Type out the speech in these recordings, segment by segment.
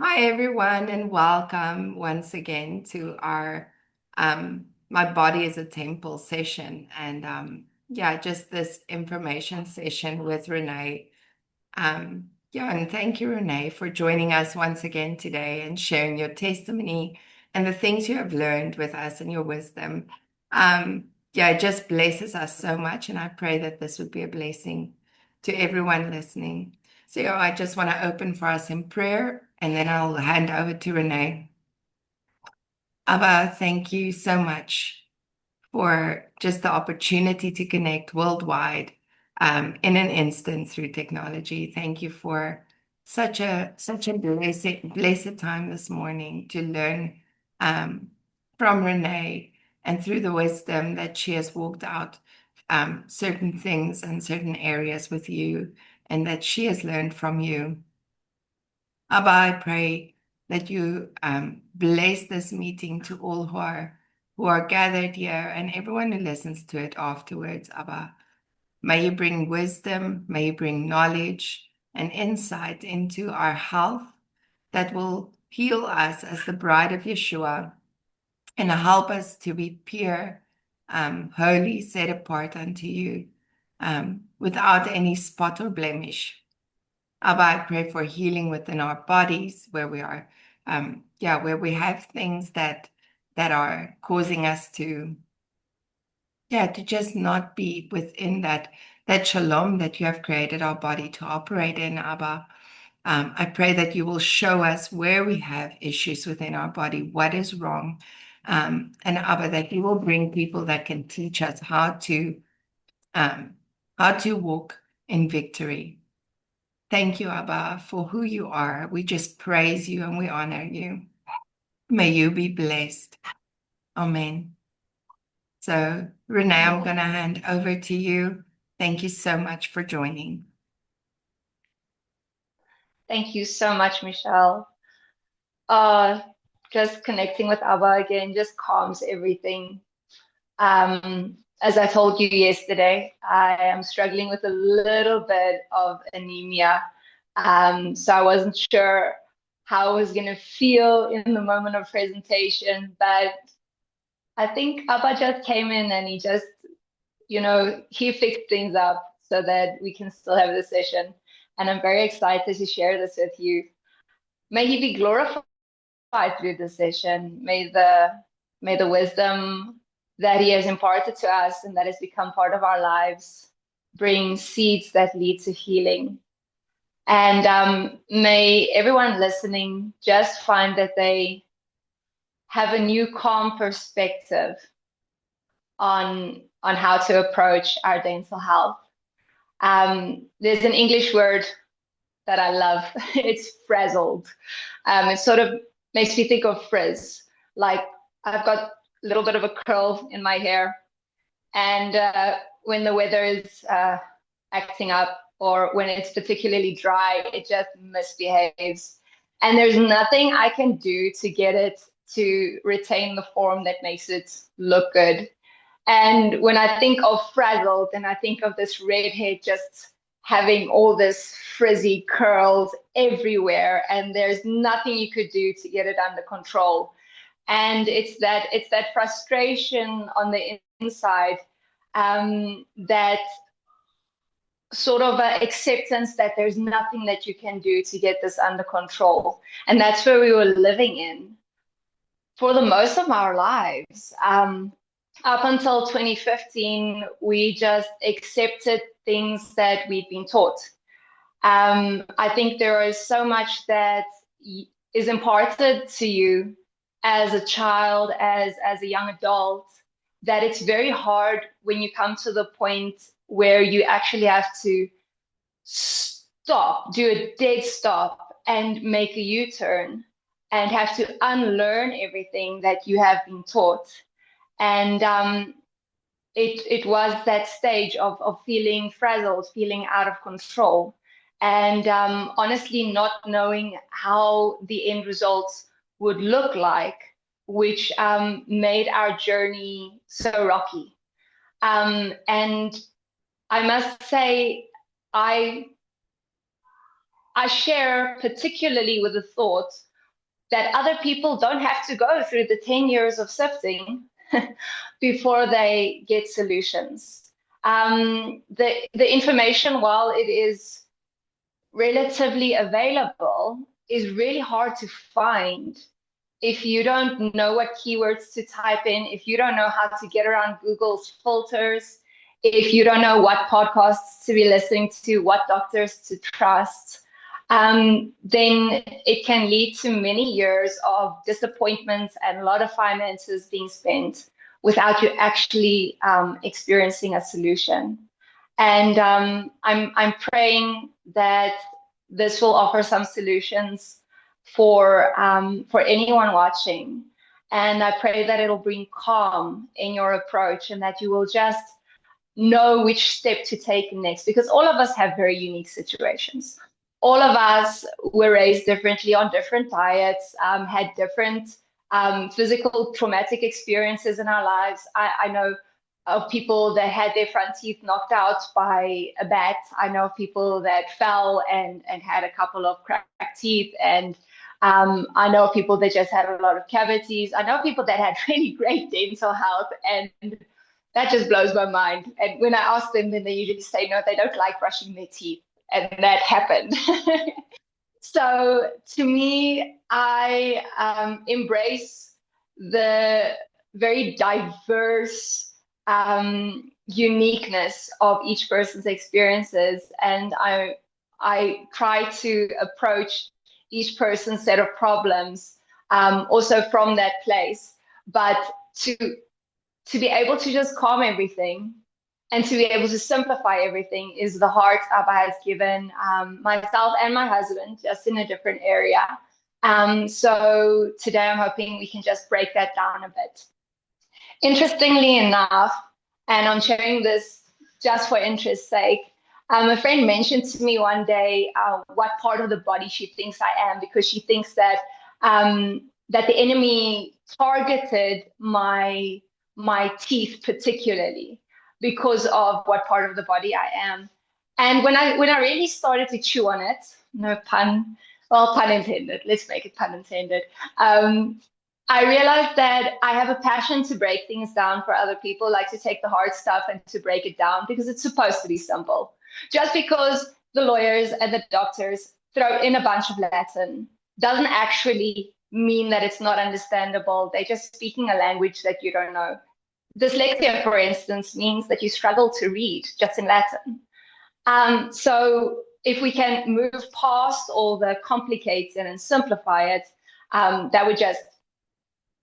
Hi, everyone, and welcome once again to our My Body is a Temple session. And yeah, just this information session with Renee. Yeah, and thank you, Renee, for joining us once again today and sharing your testimony and the things you have learned with us and your wisdom. Yeah, it just blesses us so much. And I pray that this would be a blessing to everyone listening. So yeah, I just want to open for us in prayer and then I'll hand over to Renee. Abba, thank you so much for just the opportunity to connect worldwide in an instant through technology. Thank you for such a blessed time this morning to learn um, from Renee and through the wisdom that she has walked out certain things and certain areas with you, and that she has learned from you. Abba, I pray that you bless this meeting to all who are gathered here and everyone who listens to it afterwards, Abba. May you bring wisdom, may you bring knowledge and insight into our health that will heal us as the bride of Yeshua and help us to be pure, holy, set apart unto you, without any spot or blemish. Abba, I pray for healing within our bodies where we are, where we have things that are causing us to just not be within that shalom that you have created our body to operate in, Abba. I pray that you will show us where we have issues within our body, what is wrong, and Abba, that you will bring people that can teach us um, how to walk in victory. Thank you, Abba, for who you are. We just praise you and we honor you. May you be blessed. Amen. So, Renee, I'm going to hand over to you. Thank you so much for joining. Thank you so much, Michelle. Uh, just connecting with Abba again just calms everything. As I told you yesterday, I am struggling with a little bit of anemia. So I wasn't sure how I was going to feel in the moment of presentation, but I think Abba just came in and he just, he fixed things up so that we can still have this session. And I'm very excited to share this with you. May he be glorified through this session. May the wisdom that he has imparted to us and that has become part of our lives bring seeds that lead to healing. And may everyone listening just find that they have a new calm perspective on how to approach our dental health. There's an English word that I love. It's frazzled. It sort of makes me think of frizz. Like I've got a little bit of a curl in my hair, and when the weather is acting up or when it's particularly dry, it just misbehaves. And there's nothing I can do to get it to retain the form that makes it look good. And when I think of frazzled, and I think of this redhead just having all this frizzy curls everywhere, and there's nothing you could do to get it under control. And it's that frustration on the inside, that sort of acceptance that there's nothing that you can do to get this under control. And that's where we were living in for the most of our lives. Up until 2015, we just accepted things that we'd been taught. I think there is so much that is imparted to you as a child, as a young adult, that it's very hard when you come to the point where you actually have to stop, do a dead stop, and make a U-turn, and have to unlearn everything that you have been taught. And it was that stage of feeling frazzled, feeling out of control, and honestly not knowing how the end results would look like, which made our journey so rocky. And I must say, I share particularly with the thought that other people don't have to go through the 10 years of sifting before they get solutions. The information, while it is relatively available, is really hard to find if you don't know what keywords to type in, if you don't know how to get around Google's filters, if you don't know what podcasts to be listening to, what doctors to trust, then it can lead to many years of disappointment and a lot of finances being spent without you actually experiencing a solution. And I'm praying that this will offer some solutions for anyone watching. And I pray that it'll bring calm in your approach and that you will just know which step to take next, because all of us have very unique situations. All of us were raised differently on different diets, had different physical traumatic experiences in our lives. I know of people that had their front teeth knocked out by a bat. I know of people that fell and had a couple of cracked teeth. And I know of people that just had a lot of cavities. I know people that had really great dental health, and that just blows my mind. And when I ask them, then they usually say, no, they don't like brushing their teeth. And that happened. So to me, I embrace the very diverse uniqueness of each person's experiences. And I try to approach each person's set of problems also from that place. But to be able to just calm everything and to be able to simplify everything is the heart Abba has given myself and my husband, just in a different area. So today I'm hoping we can just break that down a bit. Interestingly enough, and I'm sharing this just for interest's sake, a friend mentioned to me one day what part of the body she thinks I am, because she thinks that that the enemy targeted my teeth particularly because of what part of the body I am. And when I really started to chew on it, no pun, well, pun intended, let's make it pun intended. I realized that I have a passion to break things down for other people, like to take the hard stuff and to break it down, because it's supposed to be simple. Just because the lawyers and the doctors throw in a bunch of Latin doesn't actually mean that it's not understandable. They're just speaking a language that you don't know. Dyslexia, for instance, means that you struggle to read just in Latin. So if we can move past all the complicated and simplify it, that would just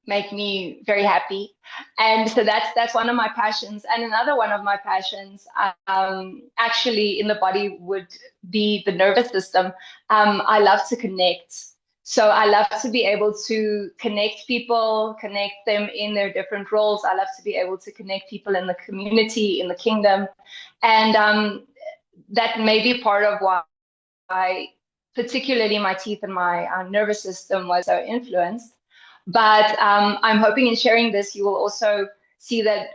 make me very happy. And so that's one of my passions. And another one of my passions actually in the body would be the nervous system. I love to connect. So I love to be able to connect people, connect them in their different roles. I love to be able to connect people in the community, in the kingdom. And that may be part of why particularly my teeth and my nervous system was so influenced. But I'm hoping in sharing this, you will also see that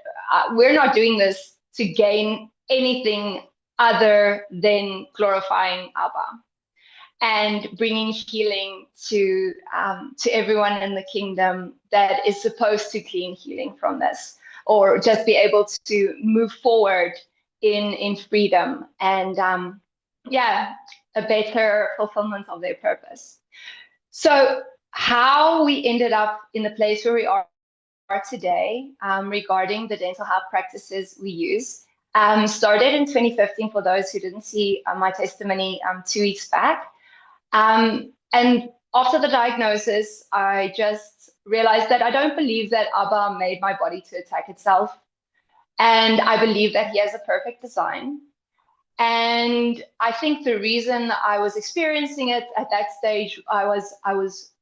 we're not doing this to gain anything other than glorifying Abba and bringing healing to everyone in the kingdom that is supposed to glean healing from this, or just be able to move forward in freedom and a better fulfillment of their purpose. So how we ended up in the place where we are today regarding the dental health practices we use started in 2015, for those who didn't see my testimony 2 weeks back. And after the diagnosis, I just realized that I don't believe that Abba made my body to attack itself. And I believe that he has a perfect design. And I think the reason I was experiencing it at that stage, I was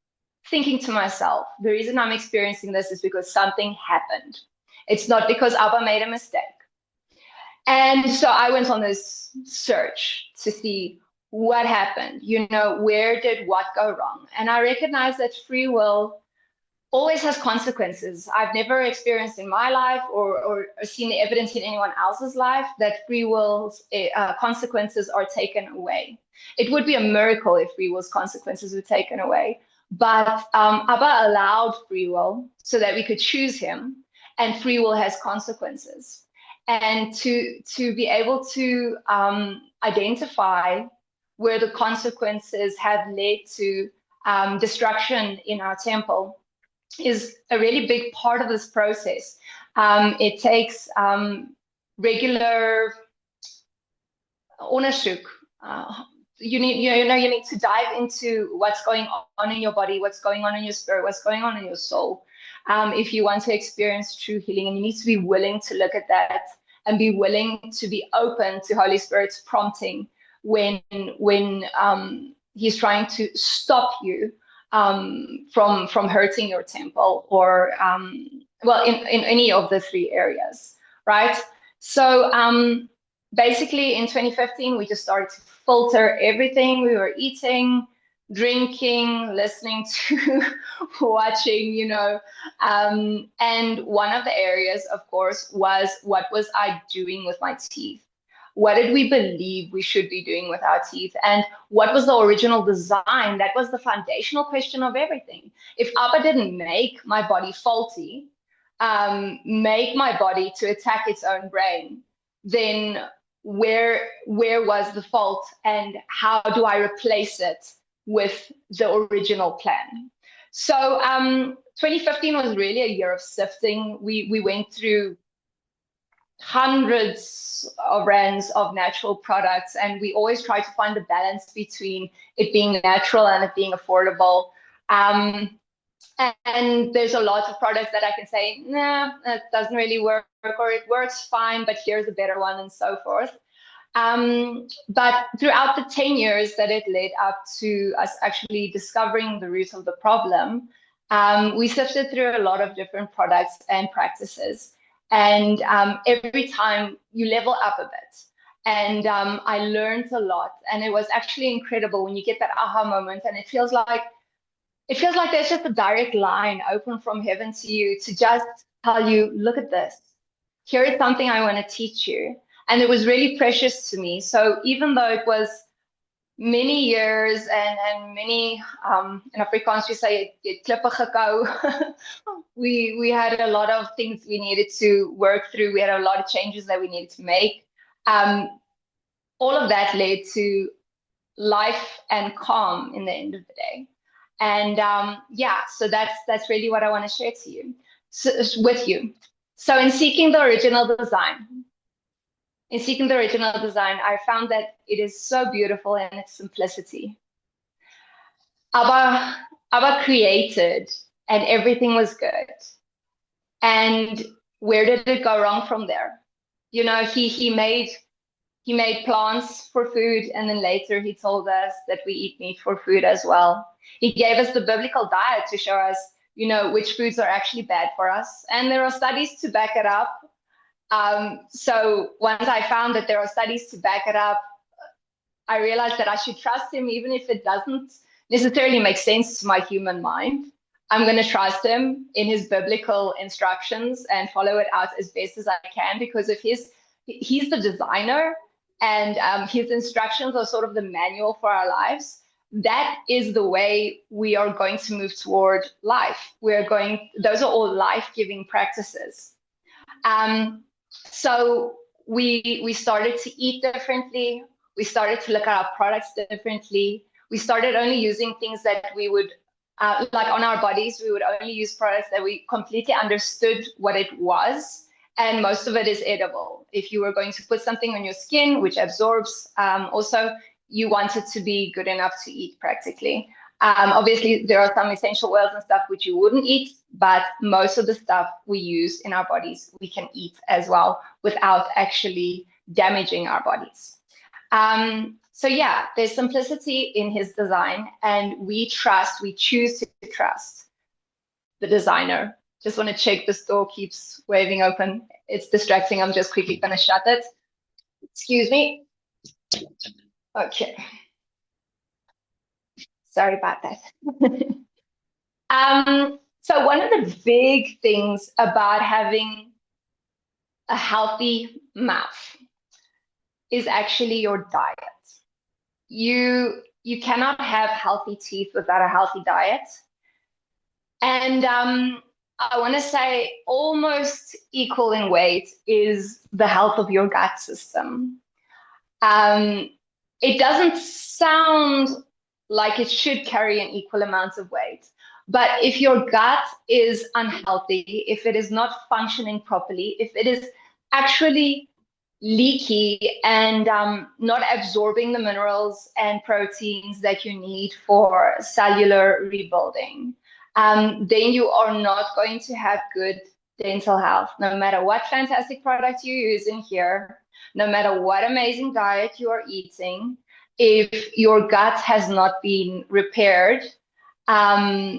thinking to myself, the reason I'm experiencing this is because something happened. It's not because Abba made a mistake. And so I went on this search to see what happened, where did what go wrong? And I recognized that free will always has consequences. I've never experienced in my life or seen the evidence in anyone else's life that free will's consequences are taken away. It would be a miracle if free will's consequences were taken away. But Abba allowed free will so that we could choose him, and free will has consequences. And to be able to identify where the consequences have led to destruction in our temple is a really big part of this process. It takes regular onderzoek. You need to dive into what's going on in your body, what's going on in your spirit, what's going on in your soul. If you want to experience true healing, and you need to be willing to look at that and be willing to be open to Holy Spirit's prompting when he's trying to stop you from hurting your temple, or in any of the three areas, right? So basically in 2015, we just started to filter everything we were eating, drinking, listening to, watching, and one of the areas, of course, was what was I doing with my teeth? What did we believe we should be doing with our teeth? And what was the original design? That was the foundational question of everything. If Abba didn't make my body faulty, make my body to attack its own brain, then where was the fault, and how do I replace it with the original plan? So 2015 was really a year of sifting. We went through hundreds of brands of natural products, and we always try to find the balance between it being natural and it being affordable. And there's a lot of products that I can say, nah, it doesn't really work, or it works fine, but here's a better one, and so forth. But throughout the 10 years that it led up to us actually discovering the root of the problem, we sifted through a lot of different products and practices. And every time you level up a bit. And I learned a lot. And it was actually incredible when you get that aha moment, and it feels like there's just a direct line open from heaven to you to just tell you, look at this. Here is something I want to teach you. And it was really precious to me. So even though it was many years and many, in Afrikaans we say, klippe gekou. we had a lot of things we needed to work through. We had a lot of changes that we needed to make. All of that led to life and calm in the end of the day. And so that's really what I want to share to you, with you. So in seeking the original design, I found that it is so beautiful in its simplicity. Abba created, and everything was good. And where did it go wrong from there? He made plants for food, and then later he told us that we eat meat for food as well. He gave us the biblical diet to show us, which foods are actually bad for us. And there are studies to back it up. So once I found that there are studies to back it up, I realized that I should trust him, even if it doesn't necessarily make sense to my human mind. I'm going to trust him in his biblical instructions and follow it out as best as I can, because if he's the designer, and his instructions are sort of the manual for our lives. That is the way we are going to move toward life. Those are all life-giving practices. So we started to eat differently. We started to look at our products differently. We started only using things that we would, like on our bodies, we would only use products that we completely understood what it was. And most of it is edible. If you were going to put something on your skin, which absorbs, also, you want it to be good enough to eat practically. Obviously, there are some essential oils and stuff which you wouldn't eat, but most of the stuff we use in our bodies, we can eat as well without actually damaging our bodies. So yeah, there's simplicity in his design, and we choose to trust the designer. Just want to check this door keeps waving open. It's distracting. I'm just quickly going to shut it. Excuse me. Okay. Sorry about that. So one of the big things about having a healthy mouth is actually your diet. You you cannot have healthy teeth without a healthy diet. And I want to say almost equal in weight is the health of your gut system. It doesn't sound like it should carry an equal amount of weight. But if your gut is unhealthy, if it is not functioning properly, if it is actually leaky and not absorbing the minerals and proteins that you need for cellular rebuilding, then you are not going to have good dental health, no matter what fantastic product you use in here, no matter what amazing diet you are eating. If your gut has not been repaired,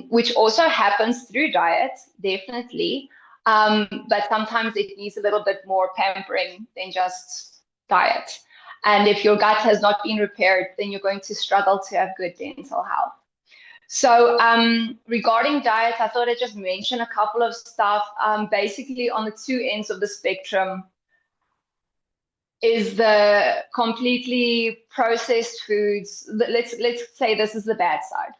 which also happens through diet, definitely. But sometimes it needs a little bit more pampering than just diet. And if your gut has not been repaired, then you're going to struggle to have good dental health. So regarding diet, I thought I'd just mention a couple of stuff. Basically, on the two ends of the spectrum is the completely processed foods. Let's say this is the bad side.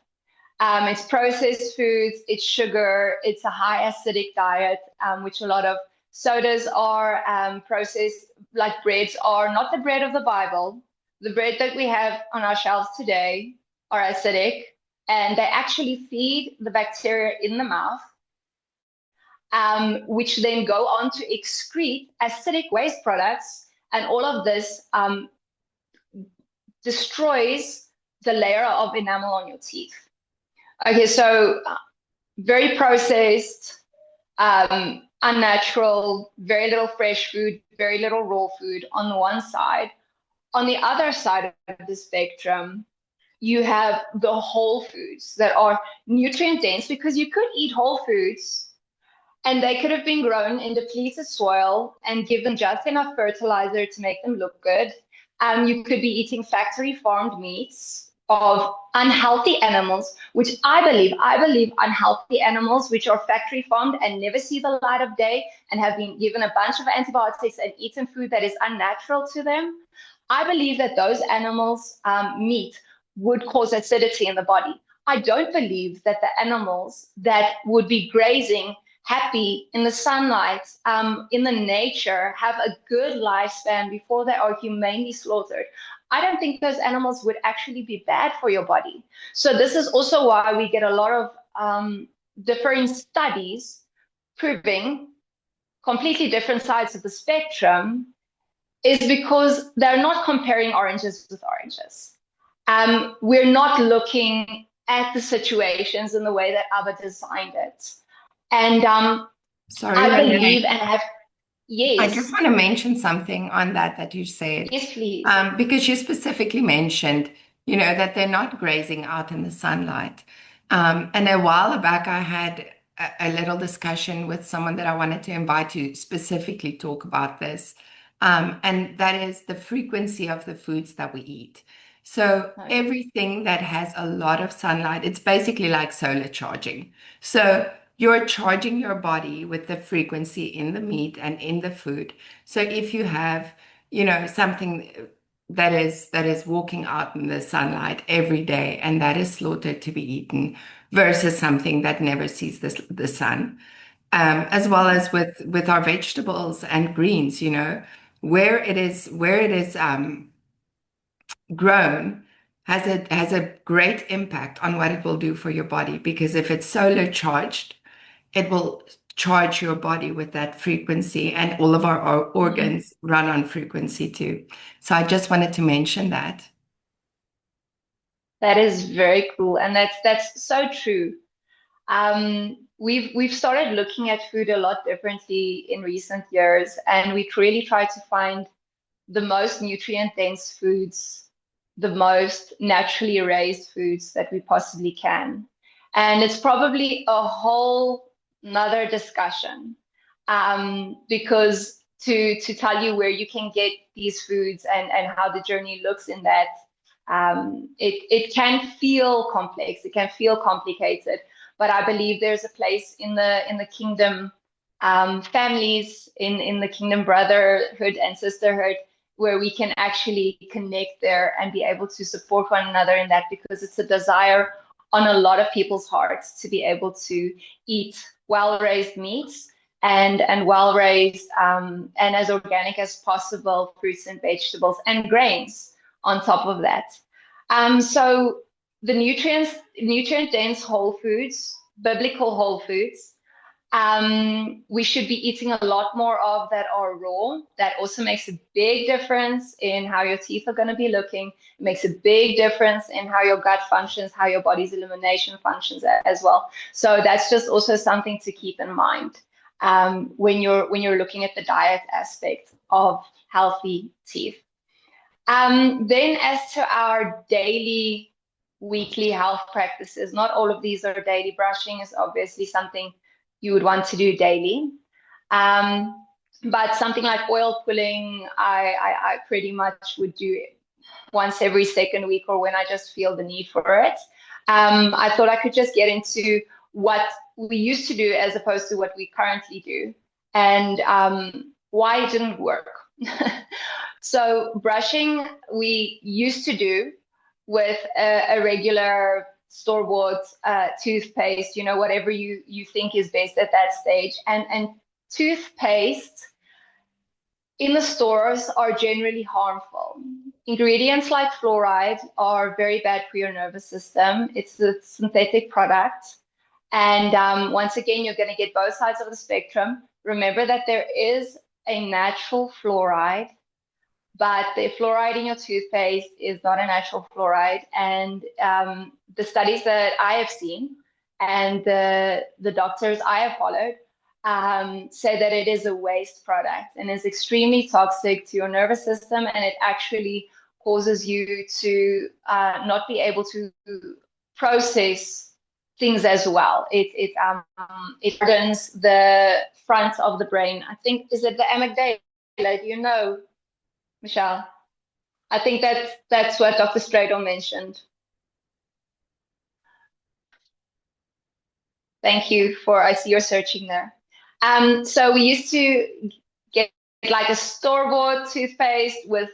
It's processed foods, it's sugar, it's a high acidic diet, which a lot of sodas are, processed, like breads are not the bread of the Bible. The bread that we have on our shelves today are acidic, and they actually feed the bacteria in the mouth, which then go on to excrete acidic waste products, and all of this destroys the layer of enamel on your teeth. Okay, so very processed, unnatural, very little fresh food, very little raw food on the one side. On the other side of the spectrum, you have the whole foods that are nutrient dense, because you could eat whole foods and they could have been grown in depleted soil and given just enough fertilizer to make them look good. You could be eating factory farmed meats of unhealthy animals, which I believe unhealthy animals which are factory farmed and never see the light of day and have been given a bunch of antibiotics and eaten food that is unnatural to them. I believe that those animals' meat would cause acidity in the body. I don't believe that the animals that would be grazing happy in the sunlight, in the nature, have a good lifespan before they are humanely slaughtered. I don't think those animals would actually be bad for your body. So this is also why we get a lot of different studies proving completely different sides of the spectrum, is because they're not comparing oranges with oranges. We're not looking at the situations in the way that Abba designed it. And Sorry, I Renee. believe and have, yes. I just want to mention something on that you said. Yes, please. Because you specifically mentioned, that they're not grazing out in the sunlight. And a while back, I had a little discussion with someone that I wanted to invite to specifically talk about this. And that is the frequency of the foods that we eat. So everything that has a lot of sunlight, it's basically like solar charging. So you're charging your body with the frequency in the meat and in the food. So if you have, something that is walking out in the sunlight every day and that is slaughtered to be eaten versus something that never sees the sun, as well as with our vegetables and greens, where it is grown has a great impact on what it will do for your body, because if it's solar charged, it will charge your body with that frequency, and all of our organs run on frequency too. So I just wanted to mention that. That is very cool, and that's so true. We've started looking at food a lot differently in recent years, and we really try to find the most nutrient dense foods, the most naturally raised foods that we possibly can. And it's probably a whole another discussion, because to tell you where you can get these foods and how the journey looks in that, it can feel complex, it can feel complicated, but I believe there's a place in the kingdom, families, in the kingdom brotherhood and sisterhood, where we can actually connect there and be able to support one another in that, because it's a desire on a lot of people's hearts to be able to eat well-raised meats and well-raised and as organic as possible fruits and vegetables and grains on top of that. So the nutrient-dense whole foods, biblical whole foods, we should be eating a lot more of that are raw. That also makes a big difference in how your teeth are going to be looking. It makes a big difference in how your gut functions, how your body's elimination functions as well. So that's just also something to keep in mind when you're looking at the diet aspect of healthy teeth. Then as to our daily, weekly health practices, not all of these are daily. Brushing is obviously something you would want to do daily. But something like oil pulling, I pretty much would do it once every second week or when I just feel the need for it. I thought I could just get into what we used to do as opposed to what we currently do, and why it didn't work. So brushing we used to do with a regular store-bought toothpaste, whatever you think is best at that stage. And toothpaste in the stores are generally harmful. Ingredients like fluoride are very bad for your nervous system. It's a synthetic product. And once again, you're going to get both sides of the spectrum. Remember that there is a natural fluoride, but the fluoride in your toothpaste is not a natural fluoride. And the studies that I have seen and the doctors I have followed say that it is a waste product and is extremely toxic to your nervous system, and it actually causes you to not be able to process things as well. It hardens the front of the brain. I think, is it the amygdala? Do you know, Michelle? I think that's what Dr. Stradel mentioned. Thank you I see you're searching there. So we used to get like a store-bought toothpaste with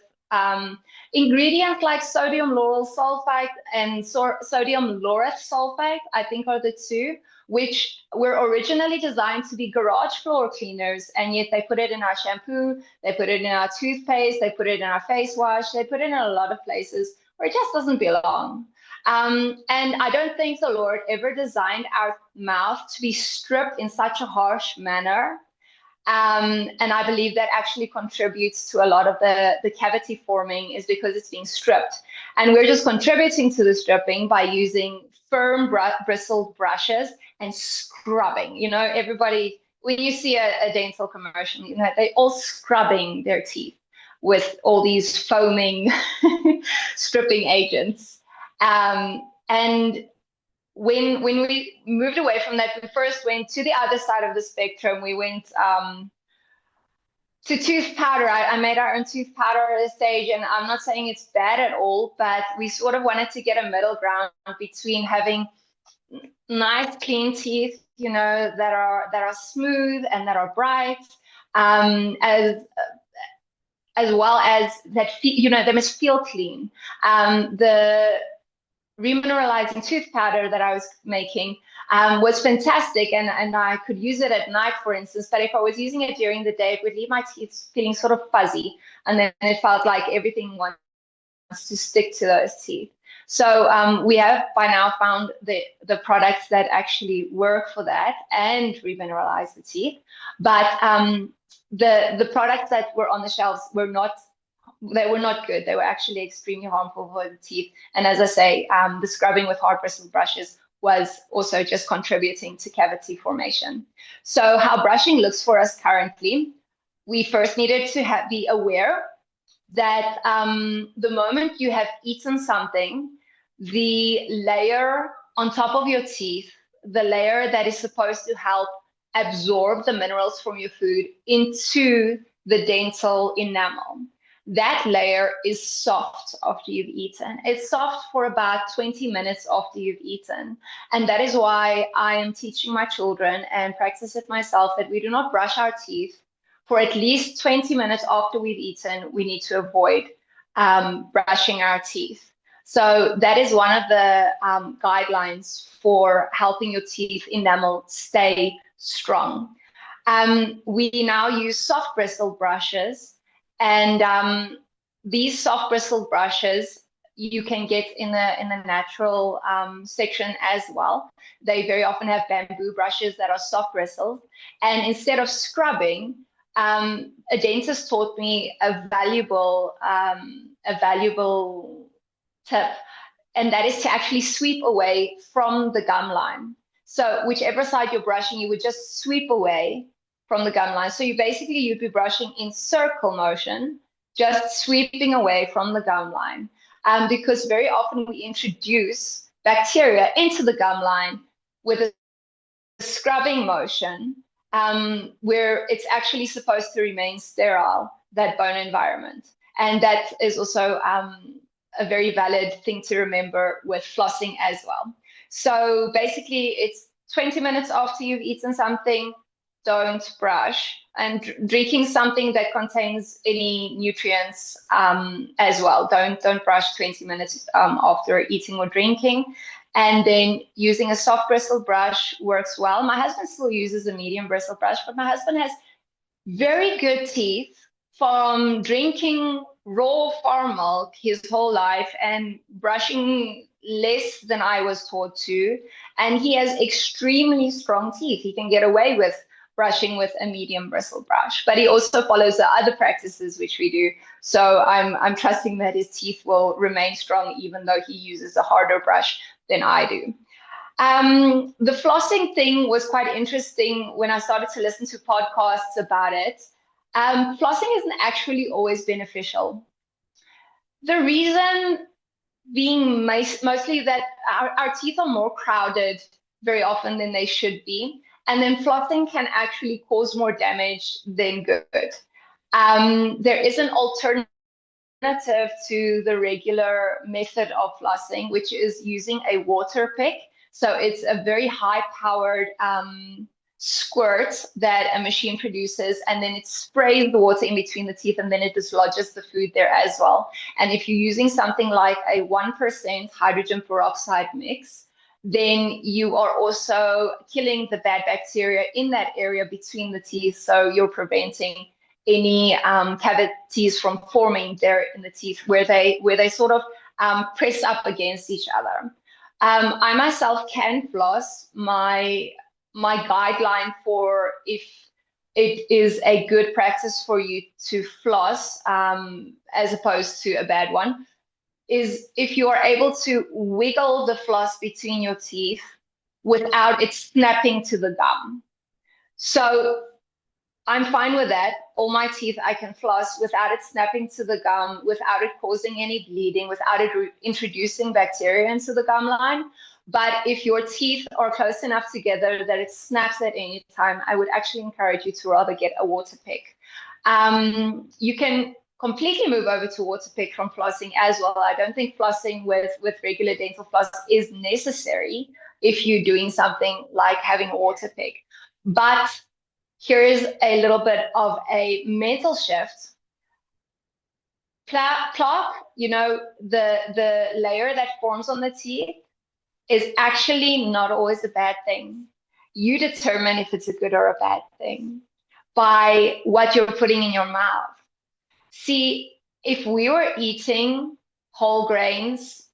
ingredients like sodium lauryl sulfate and sodium laureth sulfate, I think are the two, which were originally designed to be garage floor cleaners, and yet they put it in our shampoo, they put it in our toothpaste, they put it in our face wash, they put it in a lot of places where it just doesn't belong. And I don't think the Lord ever designed our mouth to be stripped in such a harsh manner. And I believe that actually contributes to a lot of the cavity forming, is because it's being stripped. And we're just contributing to the stripping by using firm bristled brushes and scrubbing. Everybody, when you see a dental commercial, they're all scrubbing their teeth with all these foaming stripping agents. And when we moved away from that, we first went to the other side of the spectrum. We went to tooth powder. I made our own tooth powder at a stage, and I'm not saying it's bad at all, but we sort of wanted to get a middle ground between having nice, clean teeth, that are smooth and that are bright, as well as that, they must feel clean. The remineralizing tooth powder that I was making was fantastic, and I could use it at night, for instance, but if I was using it during the day, it would leave my teeth feeling sort of fuzzy, and then it felt like everything wants to stick to those teeth. So we have by now found the products that actually work for that and remineralize the teeth, but the products that were on the shelves were not good. They were actually extremely harmful for the teeth. And as I say, the scrubbing with hard bristled brushes was also just contributing to cavity formation. So how brushing looks for us currently, we first needed to be aware that the moment you have eaten something, the layer on top of your teeth, the layer that is supposed to help absorb the minerals from your food into the dental enamel, that layer is soft after you've eaten. It's soft for about 20 minutes after you've eaten. And that is why I am teaching my children and practice it myself that we do not brush our teeth for at least 20 minutes after we've eaten, we need to avoid brushing our teeth. So that is one of the guidelines for helping your teeth enamel stay strong. We now use soft bristle brushes, and these soft bristle brushes you can get in the natural section as well. They very often have bamboo brushes that are soft bristles, and instead of scrubbing, a dentist taught me a valuable tip, and that is to actually sweep away from the gum line. So whichever side you're brushing, you would just sweep away from the gum line. So you'd be brushing in circle motion, just sweeping away from the gum line. Because very often we introduce bacteria into the gum line with a scrubbing motion, where it's actually supposed to remain sterile, that bone environment. And that is also a very valid thing to remember with flossing as well. So basically, it's 20 minutes after you've eaten something, don't brush, and drinking something that contains any nutrients as well. Don't brush 20 minutes after eating or drinking. And then using a soft bristle brush works well. My husband still uses a medium bristle brush, but my husband has very good teeth from drinking raw farm milk his whole life and brushing less than I was taught to. And he has extremely strong teeth. He can get away with brushing with a medium bristle brush, but he also follows the other practices which we do. So I'm trusting that his teeth will remain strong even though he uses a harder brush than I do. The flossing thing was quite interesting when I started to listen to podcasts about it. Flossing isn't actually always beneficial. The reason being mostly that our teeth are more crowded very often than they should be. And then flossing can actually cause more damage than good. There is an alternative to the regular method of flossing, which is using a water pick. So it's a very high-powered squirt that a machine produces, and then it sprays the water in between the teeth, and then it dislodges the food there as well. And if you're using something like a 1% hydrogen peroxide mix, then you are also killing the bad bacteria in that area between the teeth. So you're preventing any cavities from forming there in the teeth where they sort of press up against each other. I myself can floss. My guideline for if it is a good practice for you to floss as opposed to a bad one is if you are able to wiggle the floss between your teeth without it snapping to the gum. So I'm fine with that. All my teeth I can floss without it snapping to the gum, without it causing any bleeding, without it introducing bacteria into the gum line. But if your teeth are close enough together that it snaps at any time, I would actually encourage you to rather get a water pick. You can completely move over to water pick from flossing as well. I don't think flossing with regular dental floss is necessary if you're doing something like having a water pick. But here is a little bit of a mental shift. Plaque, you know, the layer that forms on the teeth is actually not always a bad thing. You determine if it's a good or a bad thing by what you're putting in your mouth. See, if we were eating whole grains,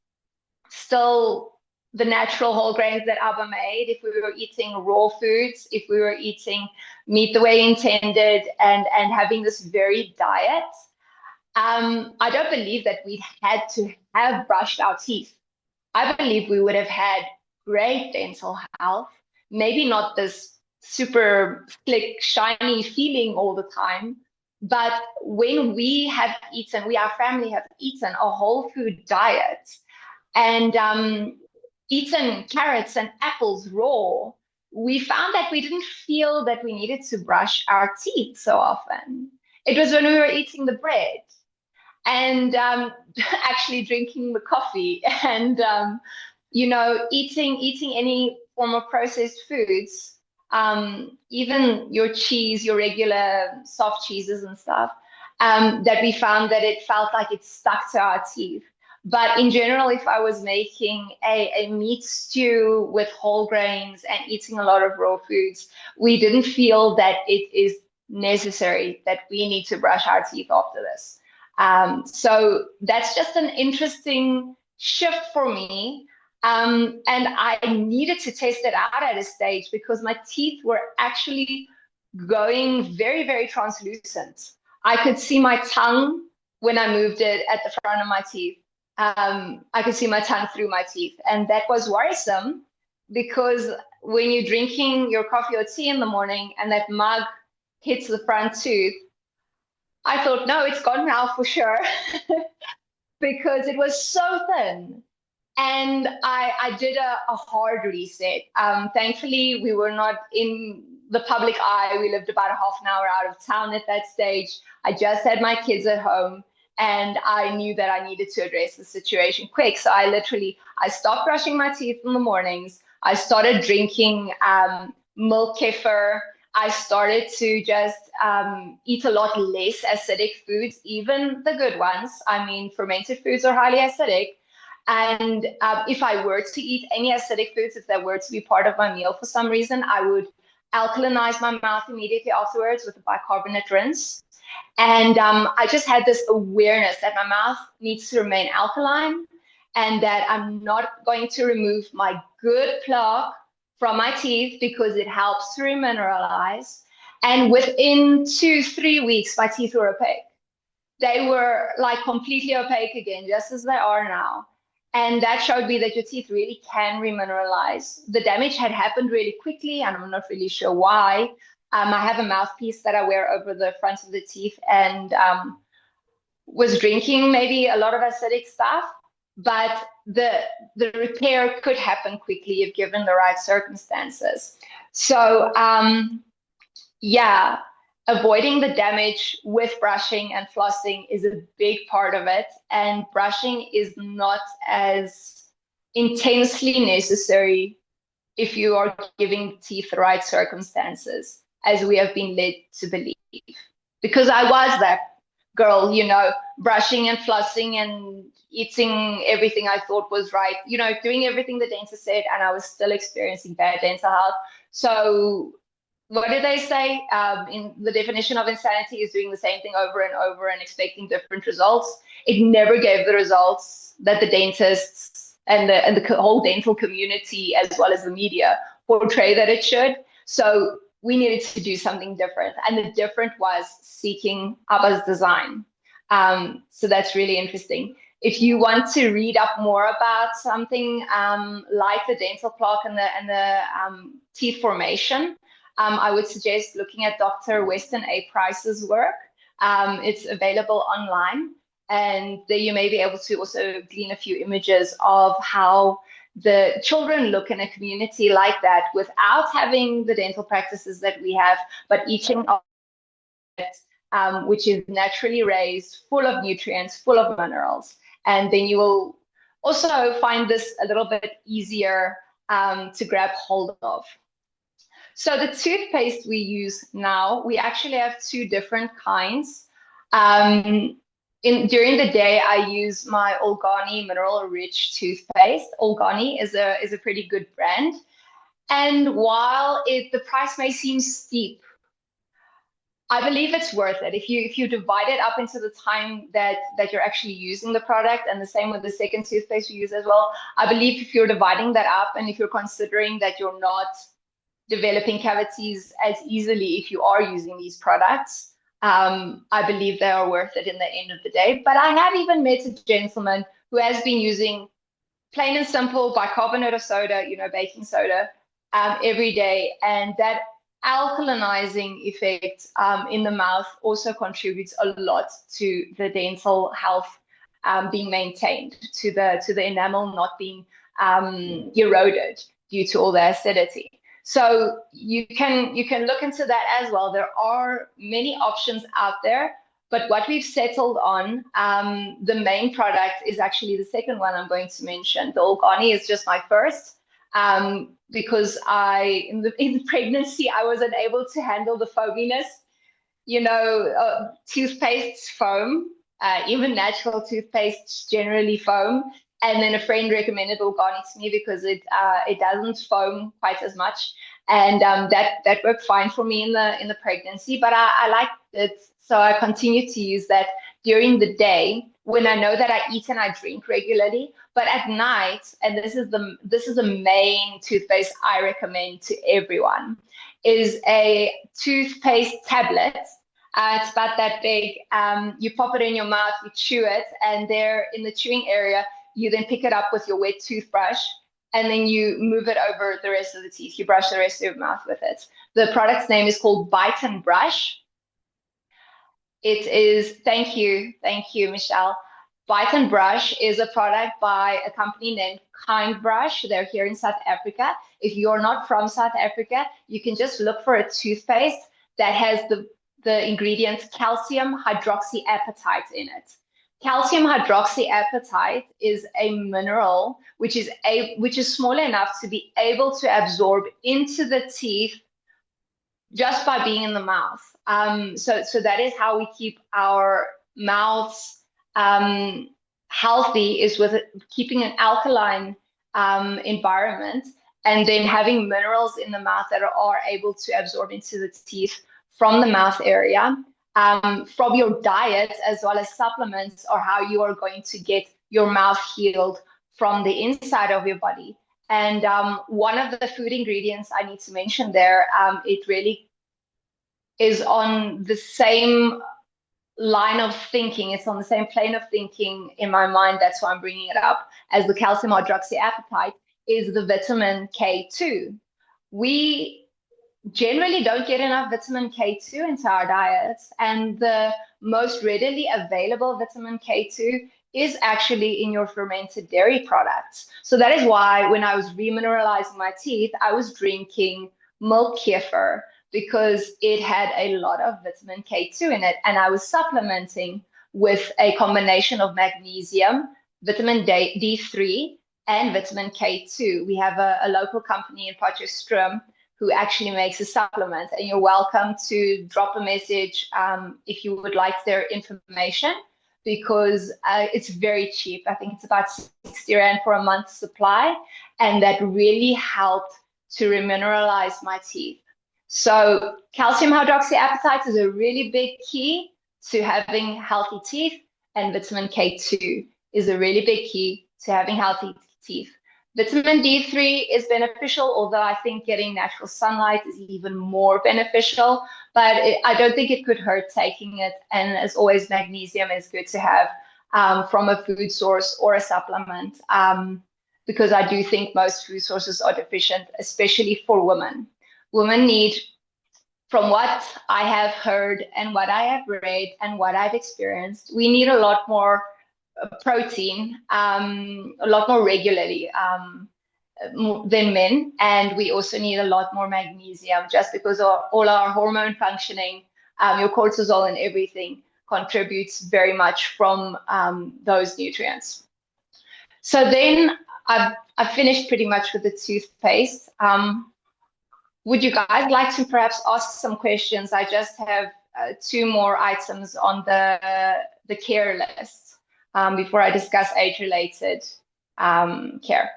still the natural whole grains that Abba made, if we were eating raw foods, if we were eating meat the way intended and having this varied diet, I don't believe that we had to have brushed our teeth. I believe we would have had great dental health, maybe not this super slick, shiny feeling all the time, but when we have eaten, our family have eaten a whole food diet and eaten carrots and apples raw, we found that we didn't feel that we needed to brush our teeth so often. It was when we were eating the bread and actually drinking the coffee and, you know, eating any form of processed foods even your cheese, your regular soft cheeses and stuff, that we found that it felt like it stuck to our teeth. But in general, if I was making a meat stew with whole grains and eating a lot of raw foods, we didn't feel that it is necessary that we need to brush our teeth after this. So that's just an interesting shift for me. And I needed to test it out at a stage because my teeth were actually going very, very translucent. I could see my tongue when I moved it at the front of my teeth. I could see my tongue through my teeth. And that was worrisome because when you're drinking your coffee or tea in the morning and that mug hits the front tooth, I thought, no, it's gone now for sure because it was so thin. And I did a hard reset. Thankfully, we were not in the public eye. We lived about a half an hour out of town at that stage. I just had my kids at home, and I knew that I needed to address the situation quick. So I stopped brushing my teeth in the mornings. I started drinking milk kefir. I started to just eat a lot less acidic foods, even the good ones. I mean, fermented foods are highly acidic. And if I were to eat any acidic foods, if they were to be part of my meal for some reason, I would alkalinize my mouth immediately afterwards with a bicarbonate rinse. And I just had this awareness that my mouth needs to remain alkaline and that I'm not going to remove my good plaque from my teeth because it helps to remineralize. And within 2-3 weeks, my teeth were opaque. They were like completely opaque again, just as they are now. And that showed me that your teeth really can remineralize. The damage had happened really quickly, and I'm not really sure why. I have a mouthpiece that I wear over the front of the teeth and was drinking maybe a lot of acidic stuff, but the repair could happen quickly if given the right circumstances. So yeah, avoiding the damage with brushing and flossing is a big part of it. And brushing is not as intensely necessary if you are giving teeth the right circumstances, as we have been led to believe. Because I was that girl, brushing and flossing and eating everything I thought was right, doing everything the dentist said, and I was still experiencing bad dental health. So what do they say? In the definition of insanity is doing the same thing over and over and expecting different results. It never gave the results that the dentists and the whole dental community, as well as the media, portray that it should. So we needed to do something different. And the different was seeking Abba's design. So that's really interesting. If you want to read up more about something like the dental plaque and the teeth formation, I would suggest looking at Dr. Weston A. Price's work. It's available online, and there you may be able to also glean a few images of how the children look in a community like that without having the dental practices that we have, but eating which is naturally raised, full of nutrients, full of minerals. And then you will also find this a little bit easier to grab hold of. So the toothpaste we use now, we actually have two different kinds. During the day, I use my Organi mineral-rich toothpaste. Organi is a pretty good brand. And while the price may seem steep, I believe it's worth it. If you divide it up into the time that you're actually using the product, and the same with the second toothpaste we use as well, I believe if you're dividing that up and if you're considering that you're not developing cavities as easily if you are using these products, I believe they are worth it in the end of the day. But I have even met a gentleman who has been using plain and simple bicarbonate of soda, baking soda, every day, and that alkalinizing effect in the mouth also contributes a lot to the dental health being maintained, to the enamel not being eroded due to all the acidity. So you can look into that as well. There are many options out there, but what we've settled on, the main product is actually the second one I'm going to mention. The Organi is just my first. because in the pregnancy, I wasn't able to handle the foaminess. Toothpaste foam, even natural toothpaste generally foam. And then a friend recommended organic to me because it doesn't foam quite as much, and that worked fine for me in the pregnancy. But I like it, so I continue to use that during the day when I know that I eat and I drink regularly. But at night, and this is the main toothpaste I recommend to everyone, is a toothpaste tablet. It's about that big. You pop it in your mouth, you chew it, and there in the chewing area, you then pick it up with your wet toothbrush, and then you move it over the rest of the teeth. You brush the rest of your mouth with it. The product's name is called Bite and Brush. It is, thank you, Michelle. Bite and Brush is a product by a company named Kind Brush. They're here in South Africa. If you're not from South Africa, you can just look for a toothpaste that has the ingredient calcium hydroxyapatite in it. Calcium hydroxyapatite is a mineral which is small enough to be able to absorb into the teeth just by being in the mouth. So that is how we keep our mouths healthy, is with keeping an alkaline environment, and then having minerals in the mouth that are able to absorb into the teeth from the mouth area. From your diet as well as supplements, or how you are going to get your mouth healed from the inside of your body. And one of the food ingredients I need to mention there, it really is on the same line of thinking. It's on the same plane of thinking in my mind. That's why I'm bringing it up, as the calcium hydroxyapatite is the vitamin K2. We generally don't get enough vitamin K2 into our diets, and the most readily available vitamin K2 is actually in your fermented dairy products. So that is why when I was remineralizing my teeth, I was drinking milk kefir, because it had a lot of vitamin K2 in it, and I was supplementing with a combination of magnesium, vitamin D3, and vitamin K2. We have a local company in Potchefstroom who actually makes a supplement, and you're welcome to drop a message if you would like their information, because it's very cheap. I think it's about 60 Rand for a month's supply, and that really helped to remineralize my teeth. So calcium hydroxyapatite is a really big key to having healthy teeth, and vitamin K2 is a really big key to having healthy teeth. Vitamin D3 is beneficial, although I think getting natural sunlight is even more beneficial, but I don't think it could hurt taking it. And as always, magnesium is good to have from a food source or a supplement, because I do think most food sources are deficient, especially for women. Women need, from what I have heard and what I have read and what I've experienced, we need a lot more protein, a lot more regularly than men, and we also need a lot more magnesium, just because of all our hormone functioning, your cortisol and everything contributes very much from those nutrients. So then I've finished pretty much with the toothpaste. Would you guys like to perhaps ask some questions? I just have 2 more items on the care list before I discuss age-related care.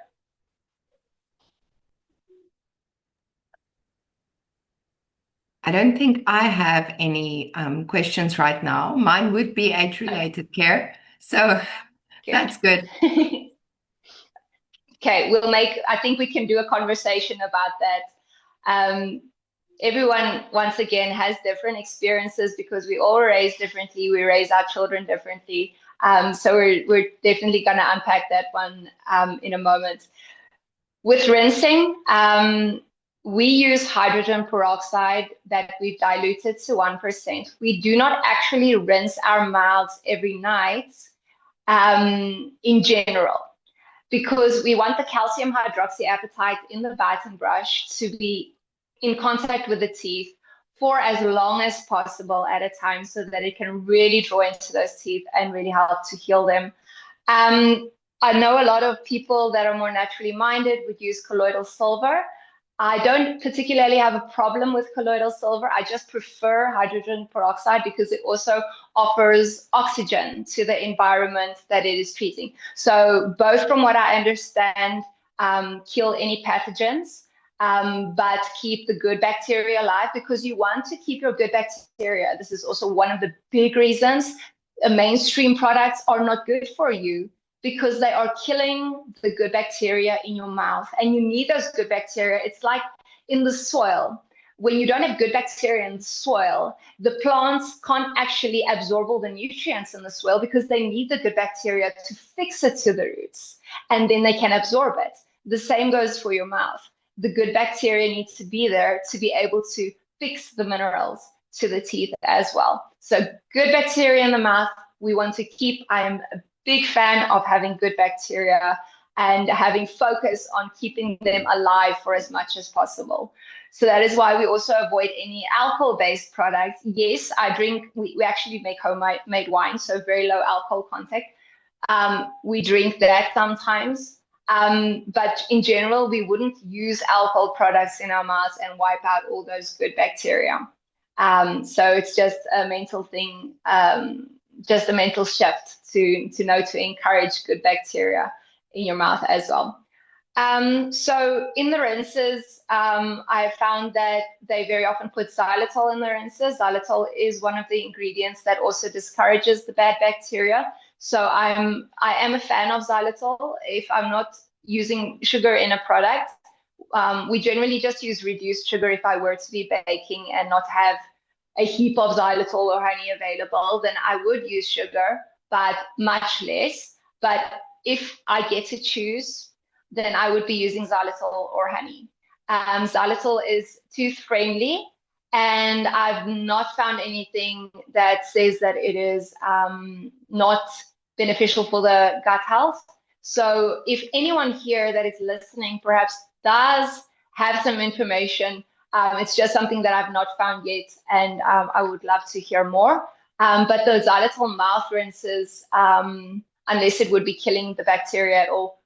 I don't think I have any questions right now. Mine would be age-related care, so that's good. Okay, I think we can do a conversation about that. Everyone, once again, has different experiences because we all raise differently. We raise our children differently. So we're definitely going to unpack that one in a moment. With rinsing, we use hydrogen peroxide that we've diluted to 1%. We do not actually rinse our mouths every night in general, because we want the calcium hydroxyapatite in the bite and brush to be in contact with the teeth for as long as possible at a time, so that it can really draw into those teeth and really help to heal them. I know a lot of people that are more naturally minded would use colloidal silver. I don't particularly have a problem with colloidal silver. I just prefer hydrogen peroxide because it also offers oxygen to the environment that it is treating. So both, from what I understand, kill any pathogens, but keep the good bacteria alive, because you want to keep your good bacteria. This is also one of the big reasons mainstream products are not good for you, because they are killing the good bacteria in your mouth, and you need those good bacteria. It's like in the soil. When you don't have good bacteria in the soil, the plants can't actually absorb all the nutrients in the soil because they need the good bacteria to fix it to the roots, and then they can absorb it. The same goes for your mouth. The good bacteria needs to be there to be able to fix the minerals to the teeth as well. So good bacteria in the mouth, we want to keep. I am a big fan of having good bacteria and having focus on keeping them alive for as much as possible. So that is why we also avoid any alcohol-based products. Yes, I drink, we actually make homemade wine, so very low alcohol content. We drink that sometimes. But in general, we wouldn't use alcohol products in our mouths and wipe out all those good bacteria. So it's just a mental thing, just a mental shift to know to encourage good bacteria in your mouth as well. So in the rinses, I found that they very often put xylitol in the rinses. Xylitol is one of the ingredients that also discourages the bad bacteria. So I am a fan of xylitol. If I'm not using sugar in a product, we generally just use reduced sugar. If I were to be baking and not have a heap of xylitol or honey available, then I would use sugar, but much less. But if I get to choose, then I would be using xylitol or honey. Xylitol is tooth friendly, and I've not found anything that says that it is not beneficial for the gut health. So if anyone here that is listening perhaps does have some information, it's just something that I've not found yet, and I would love to hear more. But the xylitol mouth rinses, unless it would be killing the bacteria at all,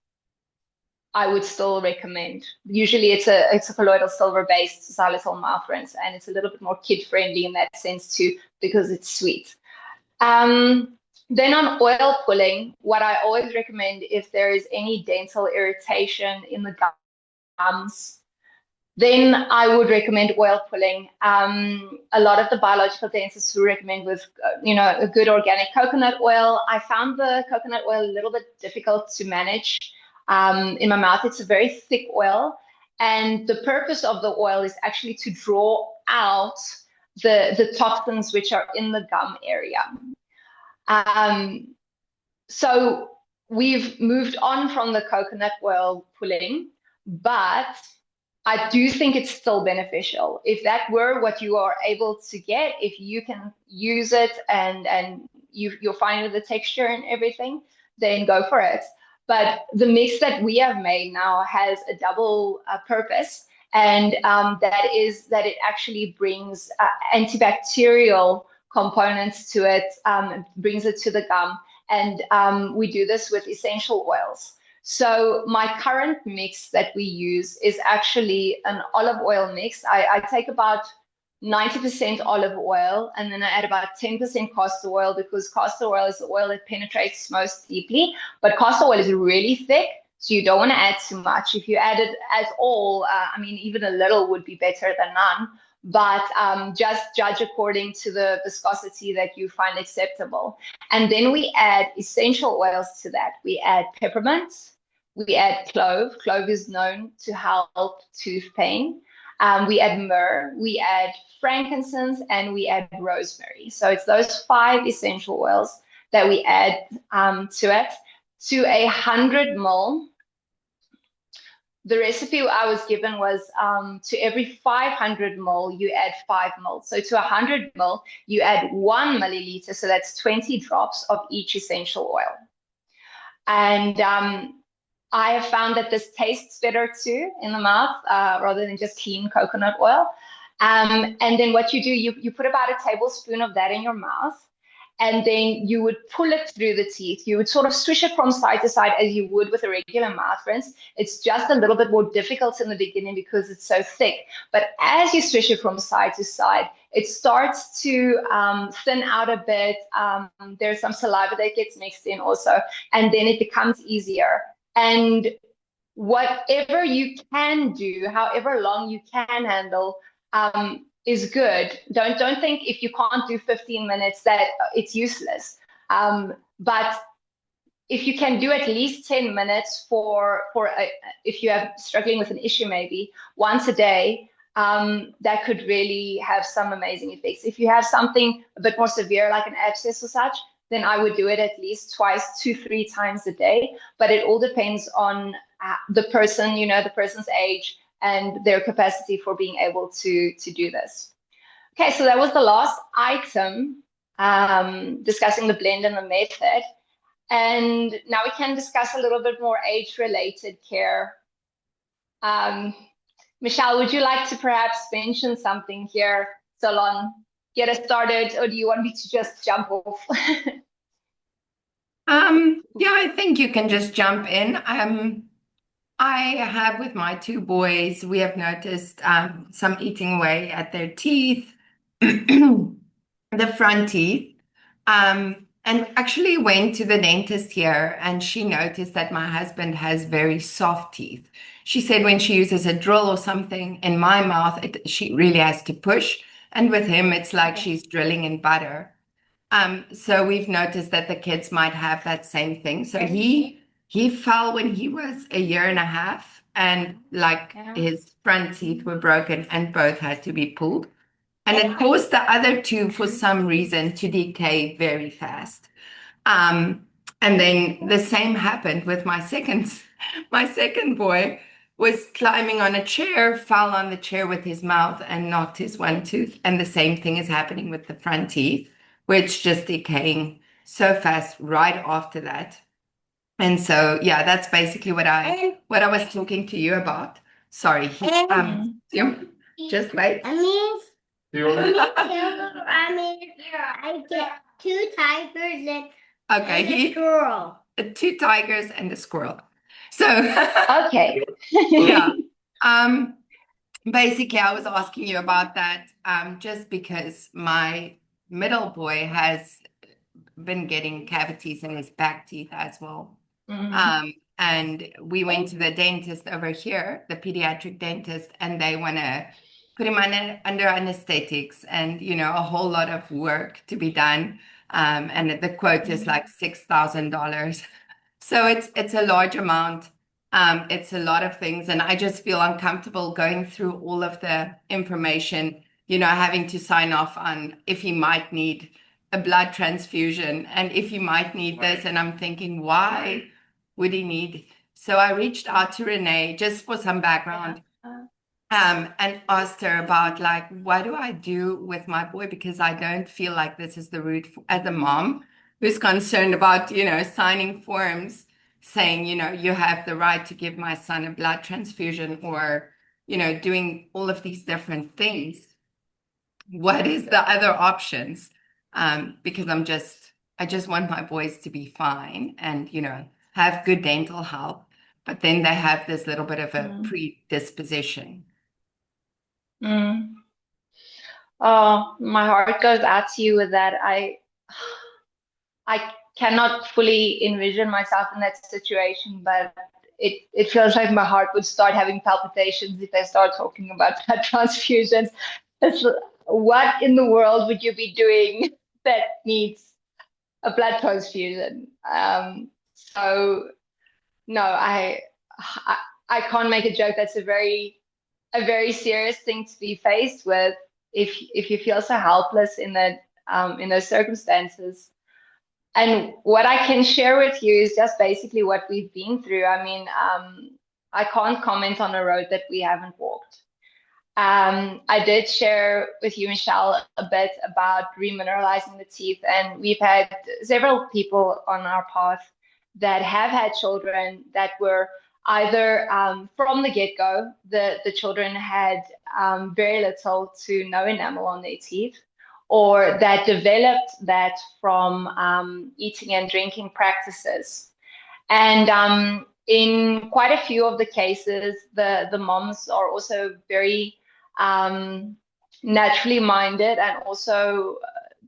I would still recommend. Usually it's a colloidal silver based xylitol mouth rinse, and it's a little bit more kid friendly in that sense too, because it's sweet. Then on oil pulling, what I always recommend, if there is any dental irritation in the gums, then I would recommend oil pulling. A lot of the biological dentists who recommend with, a good organic coconut oil. I found the coconut oil a little bit difficult to manage. In my mouth, it's a very thick oil, and the purpose of the oil is actually to draw out the toxins which are in the gum area. So we've moved on from the coconut oil pulling, but I do think it's still beneficial. If that were what you are able to get, if you can use it and you're fine with the texture and everything, then go for it. But the mix that we have made now has a double purpose, and that is that it actually brings antibacterial components to it, brings it to the gum, and we do this with essential oils. So my current mix that we use is actually an olive oil mix. I take about 90% olive oil, and then I add about 10% castor oil, because castor oil is the oil that penetrates most deeply, but castor oil is really thick, so you don't want to add too much. If you add it at all, even a little would be better than none, but just judge according to the viscosity that you find acceptable. And then we add essential oils to that. We add peppermint, we add clove. Clove is known to help tooth pain. We add myrrh, we add frankincense, and we add rosemary. So it's those 5 essential oils that we add to it. To 100 ml, the recipe I was given was to every 500 ml, you add 5 ml. So to 100 ml, you add 1 milliliter. So that's 20 drops of each essential oil. And I have found that this tastes better too in the mouth, rather than just clean coconut oil. And then what you do, you put about a tablespoon of that in your mouth, and then you would pull it through the teeth. You would sort of swish it from side to side as you would with a regular mouth rinse. It's just a little bit more difficult in the beginning because it's so thick. But as you swish it from side to side, it starts to thin out a bit. There's some saliva that gets mixed in also, and then it becomes easier. And whatever you can do, however long you can handle, is good. Don't think if you can't do 15 minutes that it's useless. But if you can do at least 10 minutes if you are struggling with an issue, maybe once a day, that could really have some amazing effects. If you have something a bit more severe, like an abscess or such, then I would do it at least twice, 2-3 times a day. But it all depends on the person, the person's age and their capacity for being able to do this. Okay, so that was the last item, discussing the blend and the method. And now we can discuss a little bit more age-related care. Michelle, would you like to perhaps mention something here, Solon? Get us started, or do you want me to just jump off? Yeah, I think you can just jump in. I have with my 2 boys, we have noticed some eating away at their teeth, the front teeth, and actually went to the dentist here, and she noticed that my husband has very soft teeth. She said when she uses a drill or something in my mouth, she really has to push, and with him, it's like she's drilling in butter. So we've noticed that the kids might have that same thing. So he fell when he was 1.5 years, and his front teeth were broken and both had to be pulled. And it caused the other 2, for some reason, to decay very fast. And then the same happened with my second boy was climbing on a chair, fell on the chair with his mouth and knocked his 1 tooth. And the same thing is happening with the front teeth, which just decaying so fast right after that. And so, yeah, that's basically what I was talking to you about. Sorry. Just wait. I get 2 tigers and a squirrel. 2 tigers and a squirrel. So okay. Yeah. Basically, I was asking you about that just because my middle boy has been getting cavities in his back teeth as well. And we went to the dentist over here, the pediatric dentist, and they want to put him under anesthetics and, a whole lot of work to be done. And the quote is like $6,000. So it's a large amount. It's a lot of things. And I just feel uncomfortable going through all of the information, having to sign off on if he might need a blood transfusion and if he might need this. And I'm thinking, why would he need? So I reached out to Rene just for some background. And asked her about what do I do with my boy? Because I don't feel like this is the route as a mom who's concerned about, signing forms saying, you have the right to give my son a blood transfusion or, doing all of these different things. What is the other options? Because I just want my boys to be fine and, have good dental health, but then they have this little bit of a predisposition. Oh, my heart goes out to you with that. I cannot fully envision myself in that situation, but it feels like my heart would start having palpitations if I start talking about blood transfusions. What in the world would you be doing that needs a blood transfusion? So no, I can't make a joke. That's a very serious thing to be faced with if you feel so helpless in those circumstances. And what I can share with you is just basically what we've been through. I mean, I can't comment on a road that we haven't walked. I did share with you, Michelle, a bit about remineralizing the teeth, and we've had several people on our path that have had children that were either from the get-go, the children had very little to no enamel on their teeth, or that developed that from eating and drinking practices. And in quite a few of the cases, the moms are also very naturally minded, and also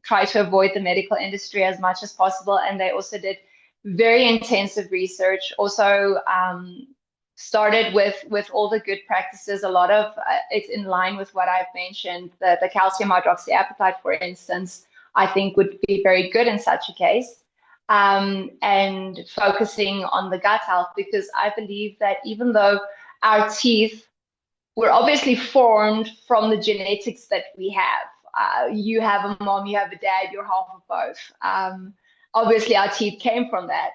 try to avoid the medical industry as much as possible. And they also did very intensive research, also started with all the good practices. A lot of it's in line with what I've mentioned. The calcium hydroxyapatite, for instance, I think would be very good in such a case. And focusing on the gut health, because I believe that even though our teeth were obviously formed from the genetics that we have, you have a mom, you have a dad, you're half of both. Obviously, our teeth came from that.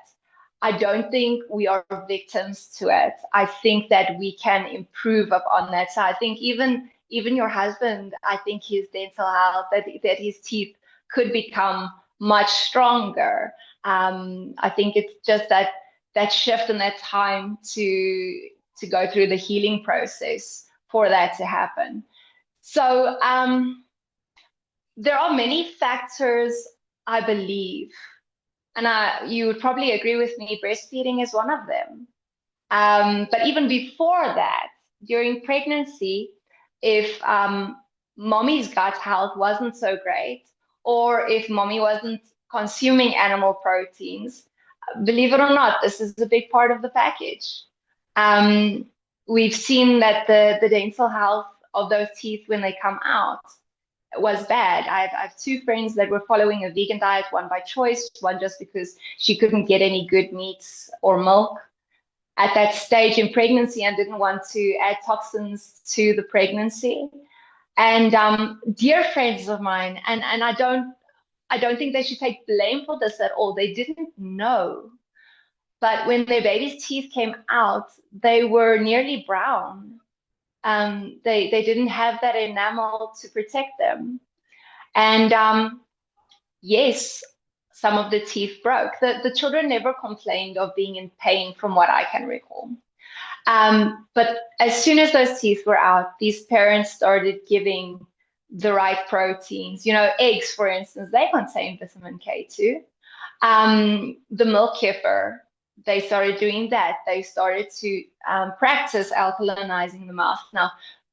I don't think we are victims to it. I think that we can improve upon that. So I think even your husband, I think his dental health, that his teeth could become much stronger. I think it's just that shift and that time to go through the healing process for that to happen. So there are many factors, I believe, and you would probably agree with me, breastfeeding is one of them. But even before that, during pregnancy, if mommy's gut health wasn't so great, or if mommy wasn't consuming animal proteins, believe it or not, this is a big part of the package. We've seen that the dental health of those teeth when they come out was bad. I have two friends that were following a vegan diet, one by choice, one just because she couldn't get any good meats or milk at that stage in pregnancy and didn't want to add toxins to the pregnancy. And dear friends of mine, and I don't think they should take blame for this at all. They didn't know. But when their baby's teeth came out, they were nearly brown. They didn't have that enamel to protect them. And yes, some of the teeth broke. The children never complained of being in pain from what I can recall. But as soon as those teeth were out, these parents started giving the right proteins. You know, eggs, for instance, they contain vitamin K too. The milk kefir, they started doing that. They started to practice alkalinizing the mouth. Now,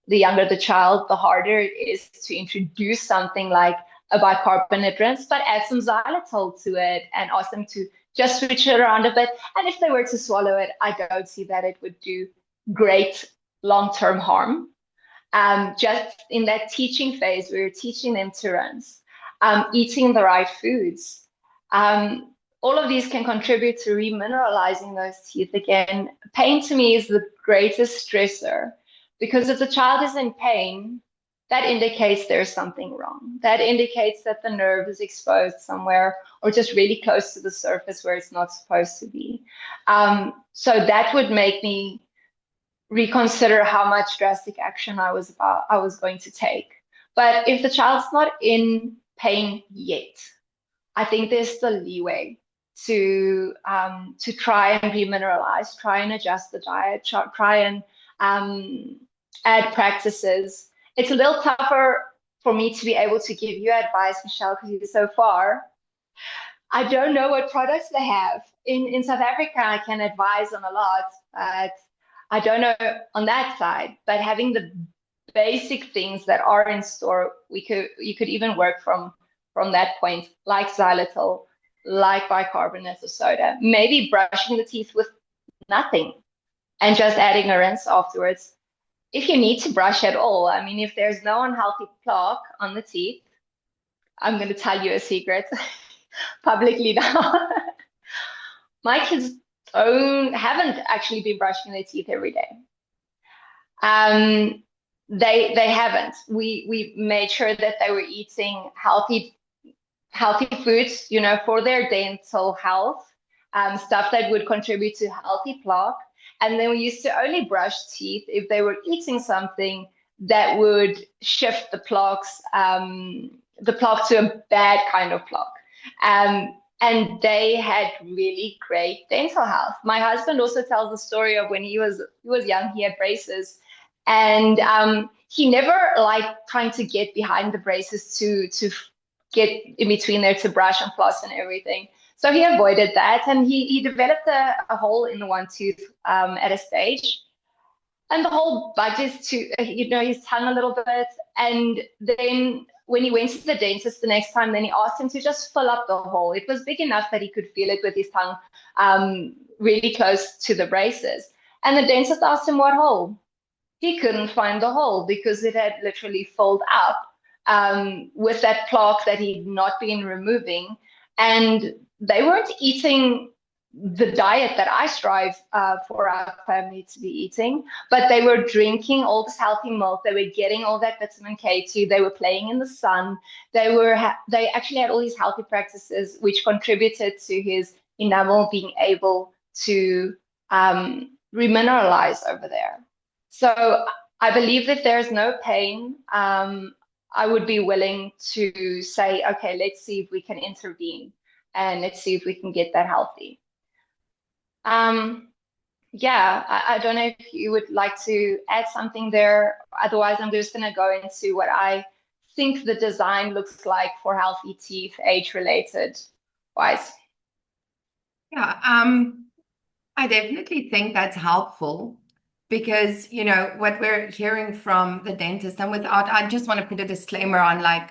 the younger the child, the harder it is to introduce something like a bicarbonate rinse, but add some xylitol to it and ask them to just switch it around a bit. And if they were to swallow it, I don't see that it would do great long-term harm. Just in that teaching phase, we were teaching them to rinse, eating the right foods. All of these can contribute to remineralizing those teeth again. Pain to me is the greatest stressor, because if the child is in pain, that indicates there's something wrong. That indicates that the nerve is exposed somewhere or just really close to the surface where it's not supposed to be. So that would make me reconsider how much drastic action I was going to take. But if the child's not in pain yet, I think there's still leeway to try and remineralize, try and adjust the diet, try and add practices. It's a little tougher for me to be able to give you advice, Michelle, because you're so far. I don't know what products they have. In South Africa, I can advise on a lot, but I don't know on that side. But having the basic things that are in store, you could even work from that point, like xylitol, like bicarbonate of soda, maybe brushing the teeth with nothing and just adding a rinse afterwards. If you need to brush at all, I mean, if there's no unhealthy plaque on the teeth, I'm going to tell you a secret publicly now. My kids haven't actually been brushing their teeth every day. They haven't. We made sure that they were eating healthy foods, you know, for their dental health, stuff that would contribute to healthy plaque. And then we used to only brush teeth if they were eating something that would shift the plaque to a bad kind of plaque. And they had really great dental health. My husband also tells the story of when he was young, he had braces, and he never liked trying to get behind the braces to get in between there to brush and floss and everything. So he avoided that, and he developed a hole in the one tooth at a stage. And the hole budges to, his tongue a little bit. And then when he went to the dentist the next time, then he asked him to just fill up the hole. It was big enough that he could feel it with his tongue really close to the braces. And the dentist asked him what hole. He couldn't find the hole because it had literally filled up with that plaque that he'd not been removing. And they weren't eating the diet that I strive for our family to be eating, but they were drinking all this healthy milk. They were getting all that vitamin K2. They were playing in the sun. They actually had all these healthy practices, which contributed to his enamel being able to remineralize over there. So I believe that there's no pain. I would be willing to say, okay, let's see if we can intervene and let's see if we can get that healthy. Yeah, I don't know if you would like to add something there. Otherwise, I'm just going to go into what I think the design looks like for healthy teeth, age-related wise. Yeah, I definitely think that's helpful because, what we're hearing from the dentist, and I just want to put a disclaimer on, like,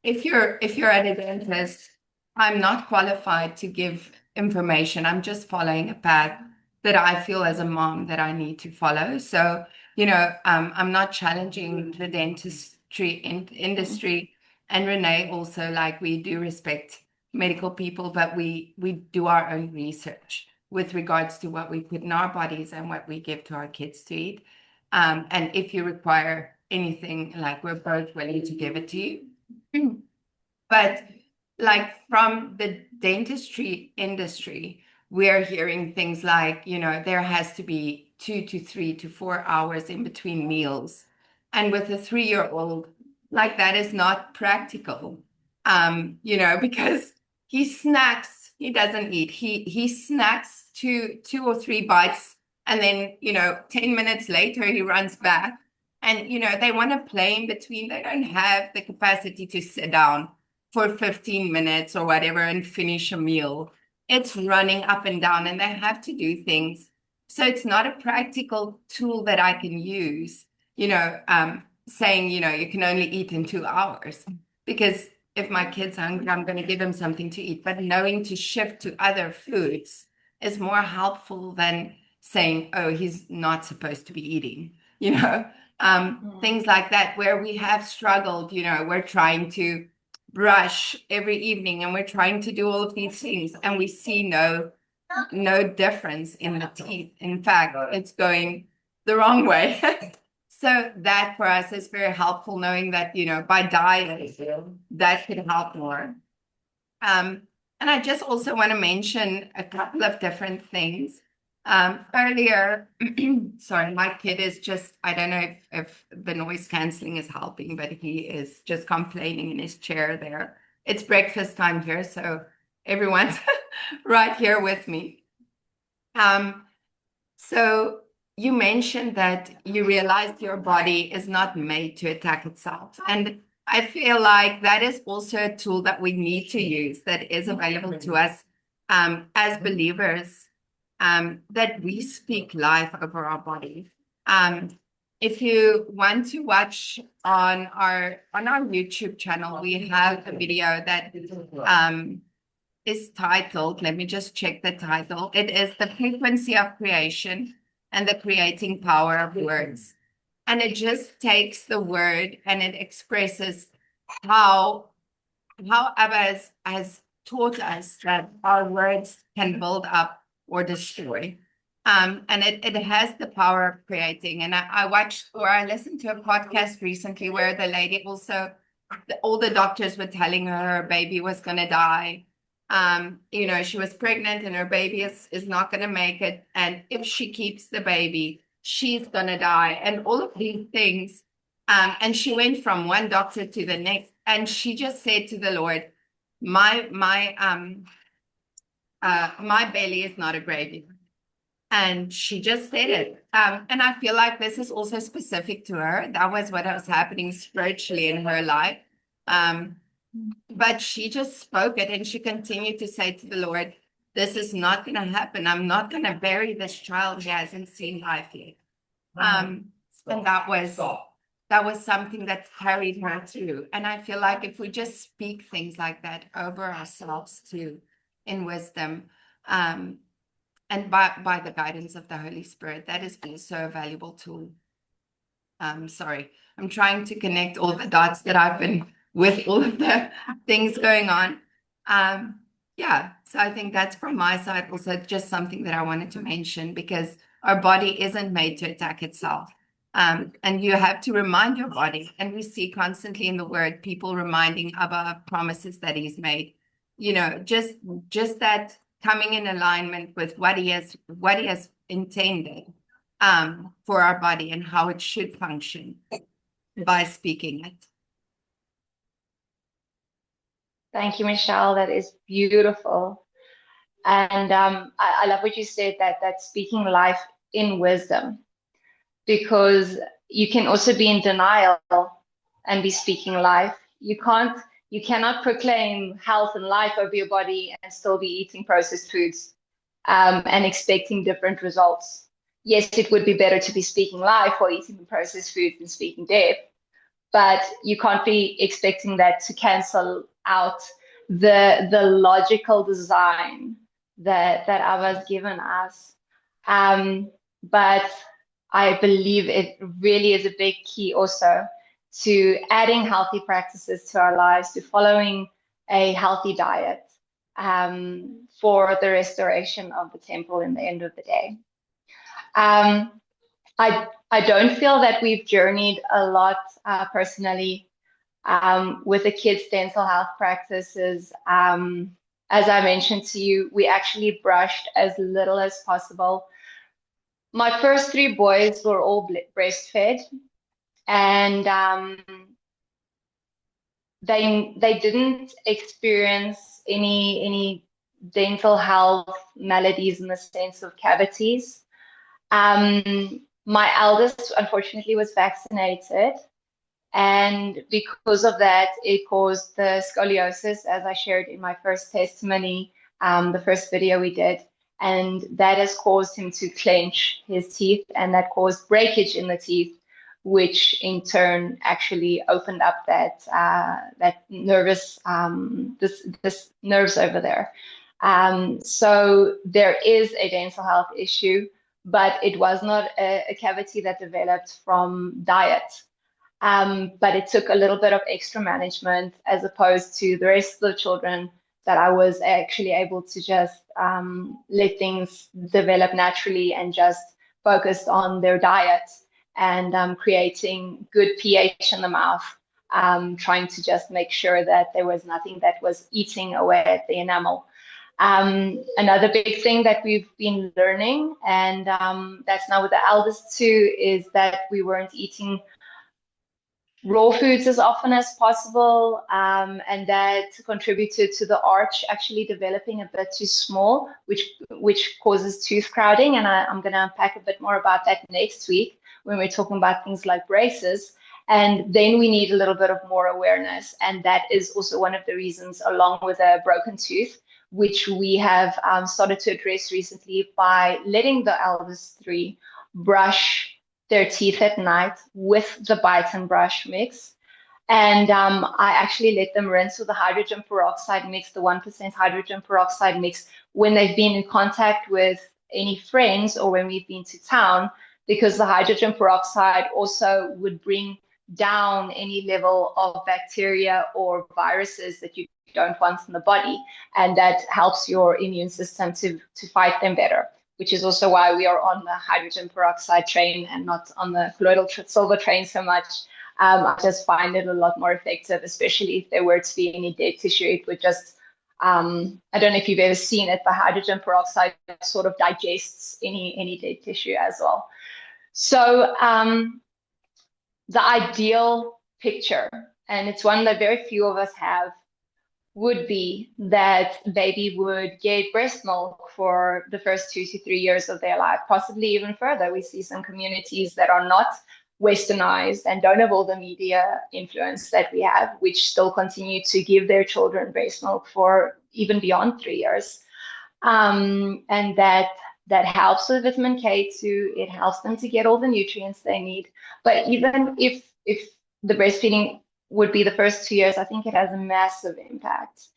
if you're at a dentist, I'm not qualified to give information. I'm just following a path that I feel as a mom that I need to follow. So, I'm not challenging the dentistry industry. And René also, like, we do respect medical people, but we do our own research with regards to what we put in our bodies and what we give to our kids to eat. And if you require anything, like, we're both willing to give it to you. But like from the dentistry industry, we're hearing things like, there has to be 2 to 3 to 4 hours in between meals. And with a 3-year-old, like, that is not practical, because he snacks, he doesn't eat. He snacks two or three bites, and then, 10 minutes later, he runs back. And, they want to play in between. They don't have the capacity to sit down for 15 minutes or whatever and finish a meal. It's running up and down, and they have to do things. So it's not a practical tool that I can use, saying, you can only eat in 2 hours. Because if my kid's hungry, I'm going to give him something to eat. But knowing to shift to other foods is more helpful than saying, oh, he's not supposed to be eating, things like that, where we have struggled. We're trying to brush every evening, and we're trying to do all of these things, and we see no difference in the teeth. In fact, it's going the wrong way. So that for us is very helpful, knowing that, by diet, that could help more. And I just also want to mention a couple of different things. Earlier, sorry, my kid is just, I don't know if the noise canceling is helping, but he is just complaining in his chair there. It's breakfast time here, so everyone's right here with me. So you mentioned that you realized your body is not made to attack itself. And I feel like that is also a tool that we need to use, that is available to us as believers, that we speak life over our body. If you want to watch on our YouTube channel, we have a video that is titled, let me just check the title. It is The Frequency of Creation and the Creating Power of Words. And it just takes the word and it expresses how Abba has taught us that our words can build up or destroy. And it has the power of creating. And I listened to a podcast recently where the lady also, all the doctors were telling her baby was going to die. She was pregnant and her baby is not going to make it. And if she keeps the baby, she's going to die. And all of these things. And she went from one doctor to the next. And she just said to the Lord, my belly is not a graveyard. And she just said it. And I feel like this is also specific to her. That was what was happening spiritually in her life. But she just spoke it, and she continued to say to the Lord, this is not going to happen. I'm not going to bury this child who hasn't seen life yet. And that was something that carried her through. And I feel like if we just speak things like that over ourselves too, in wisdom, and by the guidance of the Holy Spirit, that is also a valuable tool. Sorry, I'm trying to connect all the dots that I've been with all of the things going on. Yeah, so I think that's from my side also just something that I wanted to mention, because our body isn't made to attack itself. And you have to remind your body, and we see constantly in the word people reminding Abba of promises that he's made. You know, just that coming in alignment with what he has intended for our body and how it should function by speaking it. Thank you, Michelle. That is beautiful. And I love what you said, that speaking life in wisdom, because you can also be in denial and be speaking life. You cannot proclaim health and life over your body and still be eating processed foods and expecting different results. Yes, it would be better to be speaking life or eating the processed foods than speaking death, but you can't be expecting that to cancel out the logical design that Abba's given us. But I believe it really is a big key also to adding healthy practices to our lives, to following a healthy diet for the restoration of the temple in the end of the day. I don't feel that we've journeyed a lot personally with the kids' dental health practices. As I mentioned to you, we actually brushed as little as possible. My first 3 boys were all breastfed, and they didn't experience any dental health maladies in the sense of cavities. My eldest, unfortunately, was vaccinated, and because of that, it caused the scoliosis, as I shared in my first testimony, the first video we did. And that has caused him to clench his teeth, and that caused breakage in the teeth, which in turn actually opened up that nervous this nerves over there. So there is a dental health issue, but it was not a cavity that developed from diet. But it took a little bit of extra management as opposed to the rest of the children that I was actually able to just let things develop naturally and just focused on their diet and creating good pH in the mouth, trying to just make sure that there was nothing that was eating away at the enamel. Another big thing that we've been learning, and that's now with the eldest 2, is that we weren't eating raw foods as often as possible, and that contributed to the arch actually developing a bit too small, which causes tooth crowding. And I'm going to unpack a bit more about that next week when we're talking about things like braces. And then we need a little bit of more awareness, and that is also one of the reasons, along with a broken tooth, which we have started to address recently by letting the eldest 3 brush their teeth at night with the bite and brush mix. And I actually let them rinse with the hydrogen peroxide mix, the 1% hydrogen peroxide mix, when they've been in contact with any friends or when we've been to town, because the hydrogen peroxide also would bring down any level of bacteria or viruses that you don't want in the body. And that helps your immune system to fight them better, which is also why we are on the hydrogen peroxide train and not on the colloidal silver train so much. I just find it a lot more effective, especially if there were to be any dead tissue. It would just, I don't know if you've ever seen it, but hydrogen peroxide sort of digests any dead tissue as well. So the ideal picture, and it's one that very few of us have, would be that baby would get breast milk for the first 2 to 3 years of their life, possibly even further. We see some communities that are not westernized and don't have all the media influence that we have, which still continue to give their children breast milk for even beyond 3 years. And that helps with vitamin K2. It helps them to get all the nutrients they need. But even if the breastfeeding would be the first 2 years, I think it has a massive impact.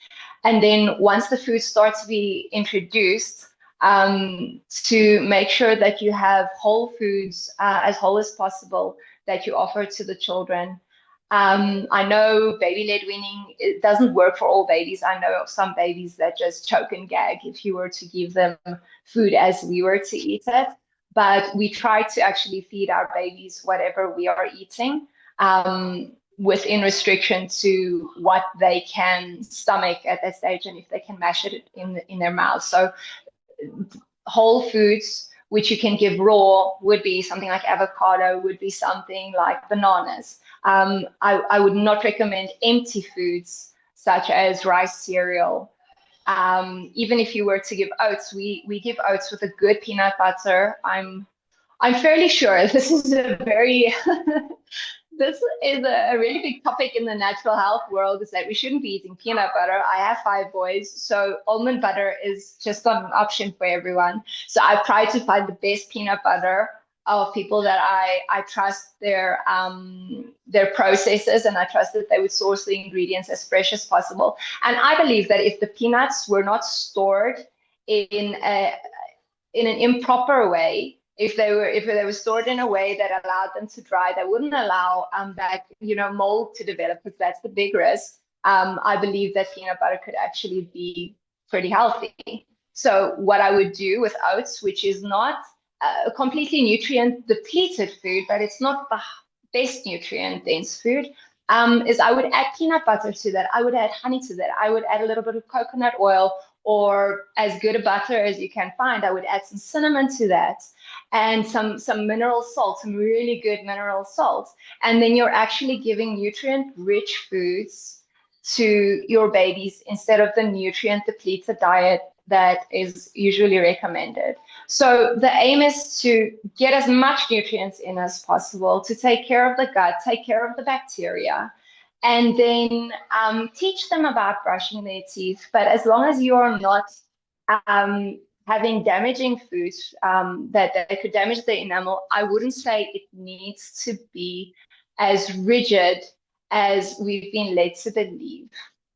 And then once the food starts to be introduced, to make sure that you have whole foods, as whole as possible, that you offer to the children. I know baby-led weaning, it doesn't work for all babies. I know of some babies that just choke and gag if you were to give them food as we were to eat it. But we try to actually feed our babies whatever we are eating, within restriction to what they can stomach at that stage and if they can mash it in their mouth. So whole foods, which you can give raw, would be something like avocado, would be something like bananas. I would not recommend empty foods such as rice cereal. Even if you were to give oats, we give oats with a good peanut butter. I'm fairly sure this is a very this is a really big topic in the natural health world, is that we shouldn't be eating peanut butter. I have 5 boys, so almond butter is just not an option for everyone. So I've tried to find the best peanut butter of people that I trust their processes, and I trust that they would source the ingredients as fresh as possible. And I believe that if the peanuts were not stored in an improper way, if they were stored in a way that allowed them to dry, that wouldn't allow that mold to develop, because that's the big risk. I believe that peanut butter could actually be pretty healthy. So what I would do with oats, which is not a completely nutrient depleted food, but it's not the best nutrient dense food, is I would add peanut butter to that. I would add honey to that. I would add a little bit of coconut oil, or as good a butter as you can find. I would add some cinnamon to that, and some mineral salt, some really good mineral salt. And then you're actually giving nutrient-rich foods to your babies instead of the nutrient-depleted diet that is usually recommended. So the aim is to get as much nutrients in as possible, to take care of the gut, take care of the bacteria, and then teach them about brushing their teeth. But as long as you are not having damaging foods that could damage the enamel, I wouldn't say it needs to be as rigid as we've been led to believe.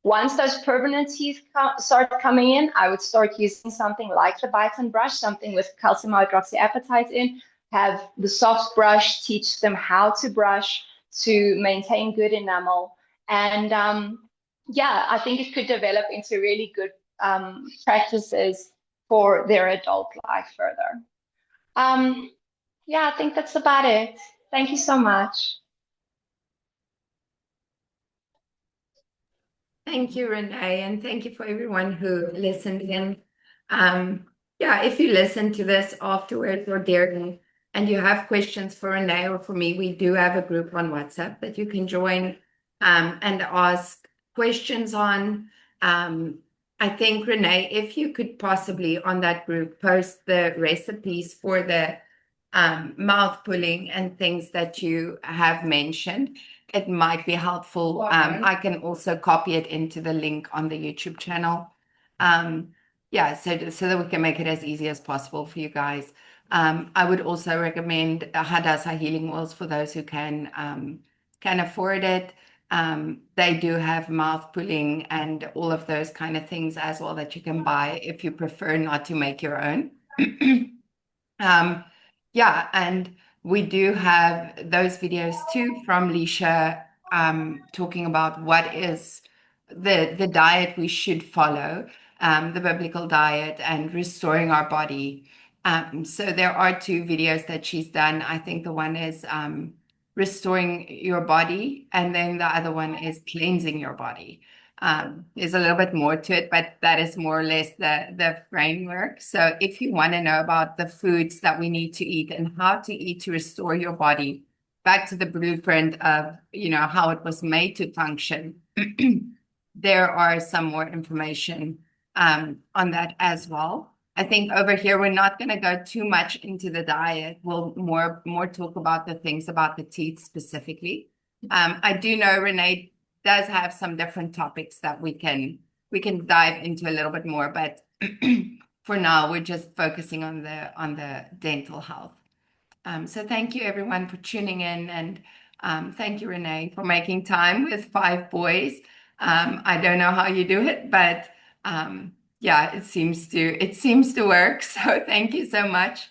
Once those permanent teeth start coming in, I would start using something like the bite and brush, something with calcium hydroxyapatite in, have the soft brush, teach them how to brush to maintain good enamel. And I think it could develop into really good practices for their adult life further. I think that's about it. Thank you so much. Thank you, Renee, and thank you for everyone who listened in. If you listen to this afterwards or during, and you have questions for Renee or for me, we do have a group on WhatsApp that you can join and ask questions on. I think, Renee, if you could possibly on that group post the recipes for the mouth pulling and things that you have mentioned, it might be helpful. I can also copy it into the link on the YouTube channel. So that we can make it as easy as possible for you guys. I would also recommend Hadassah Healing oils for those who can afford it. They do have mouth pulling and all of those kind of things as well that you can buy if you prefer not to make your own. And we do have those videos too from Leisha, talking about what is the diet we should follow, the biblical diet, and restoring our body. So there are 2 videos that she's done. I think the one is restoring your body, and then the other one is cleansing your body. There's a little bit more to it, but that is more or less the framework. So if you want to know about the foods that we need to eat and how to eat to restore your body back to the blueprint of, how it was made to function, there are some more information on that as well. I think over here we're not going to go too much into the diet. We'll more talk about the things about the teeth specifically. I do know Renee does have some different topics that we can dive into a little bit more, but for now we're just focusing on the dental health. So thank you everyone for tuning in, and thank you Renee for making time with 5 boys. I don't know how you do it, but yeah, it seems to work. So thank you so much.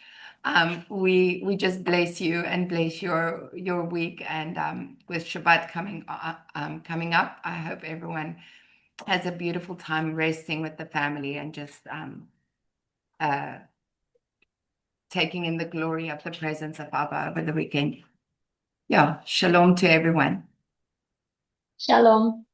We just bless you and bless your week, and with Shabbat coming up, I hope everyone has a beautiful time resting with the family and just uh, taking in the glory of the presence of Abba over the weekend. Yeah, shalom to everyone. Shalom.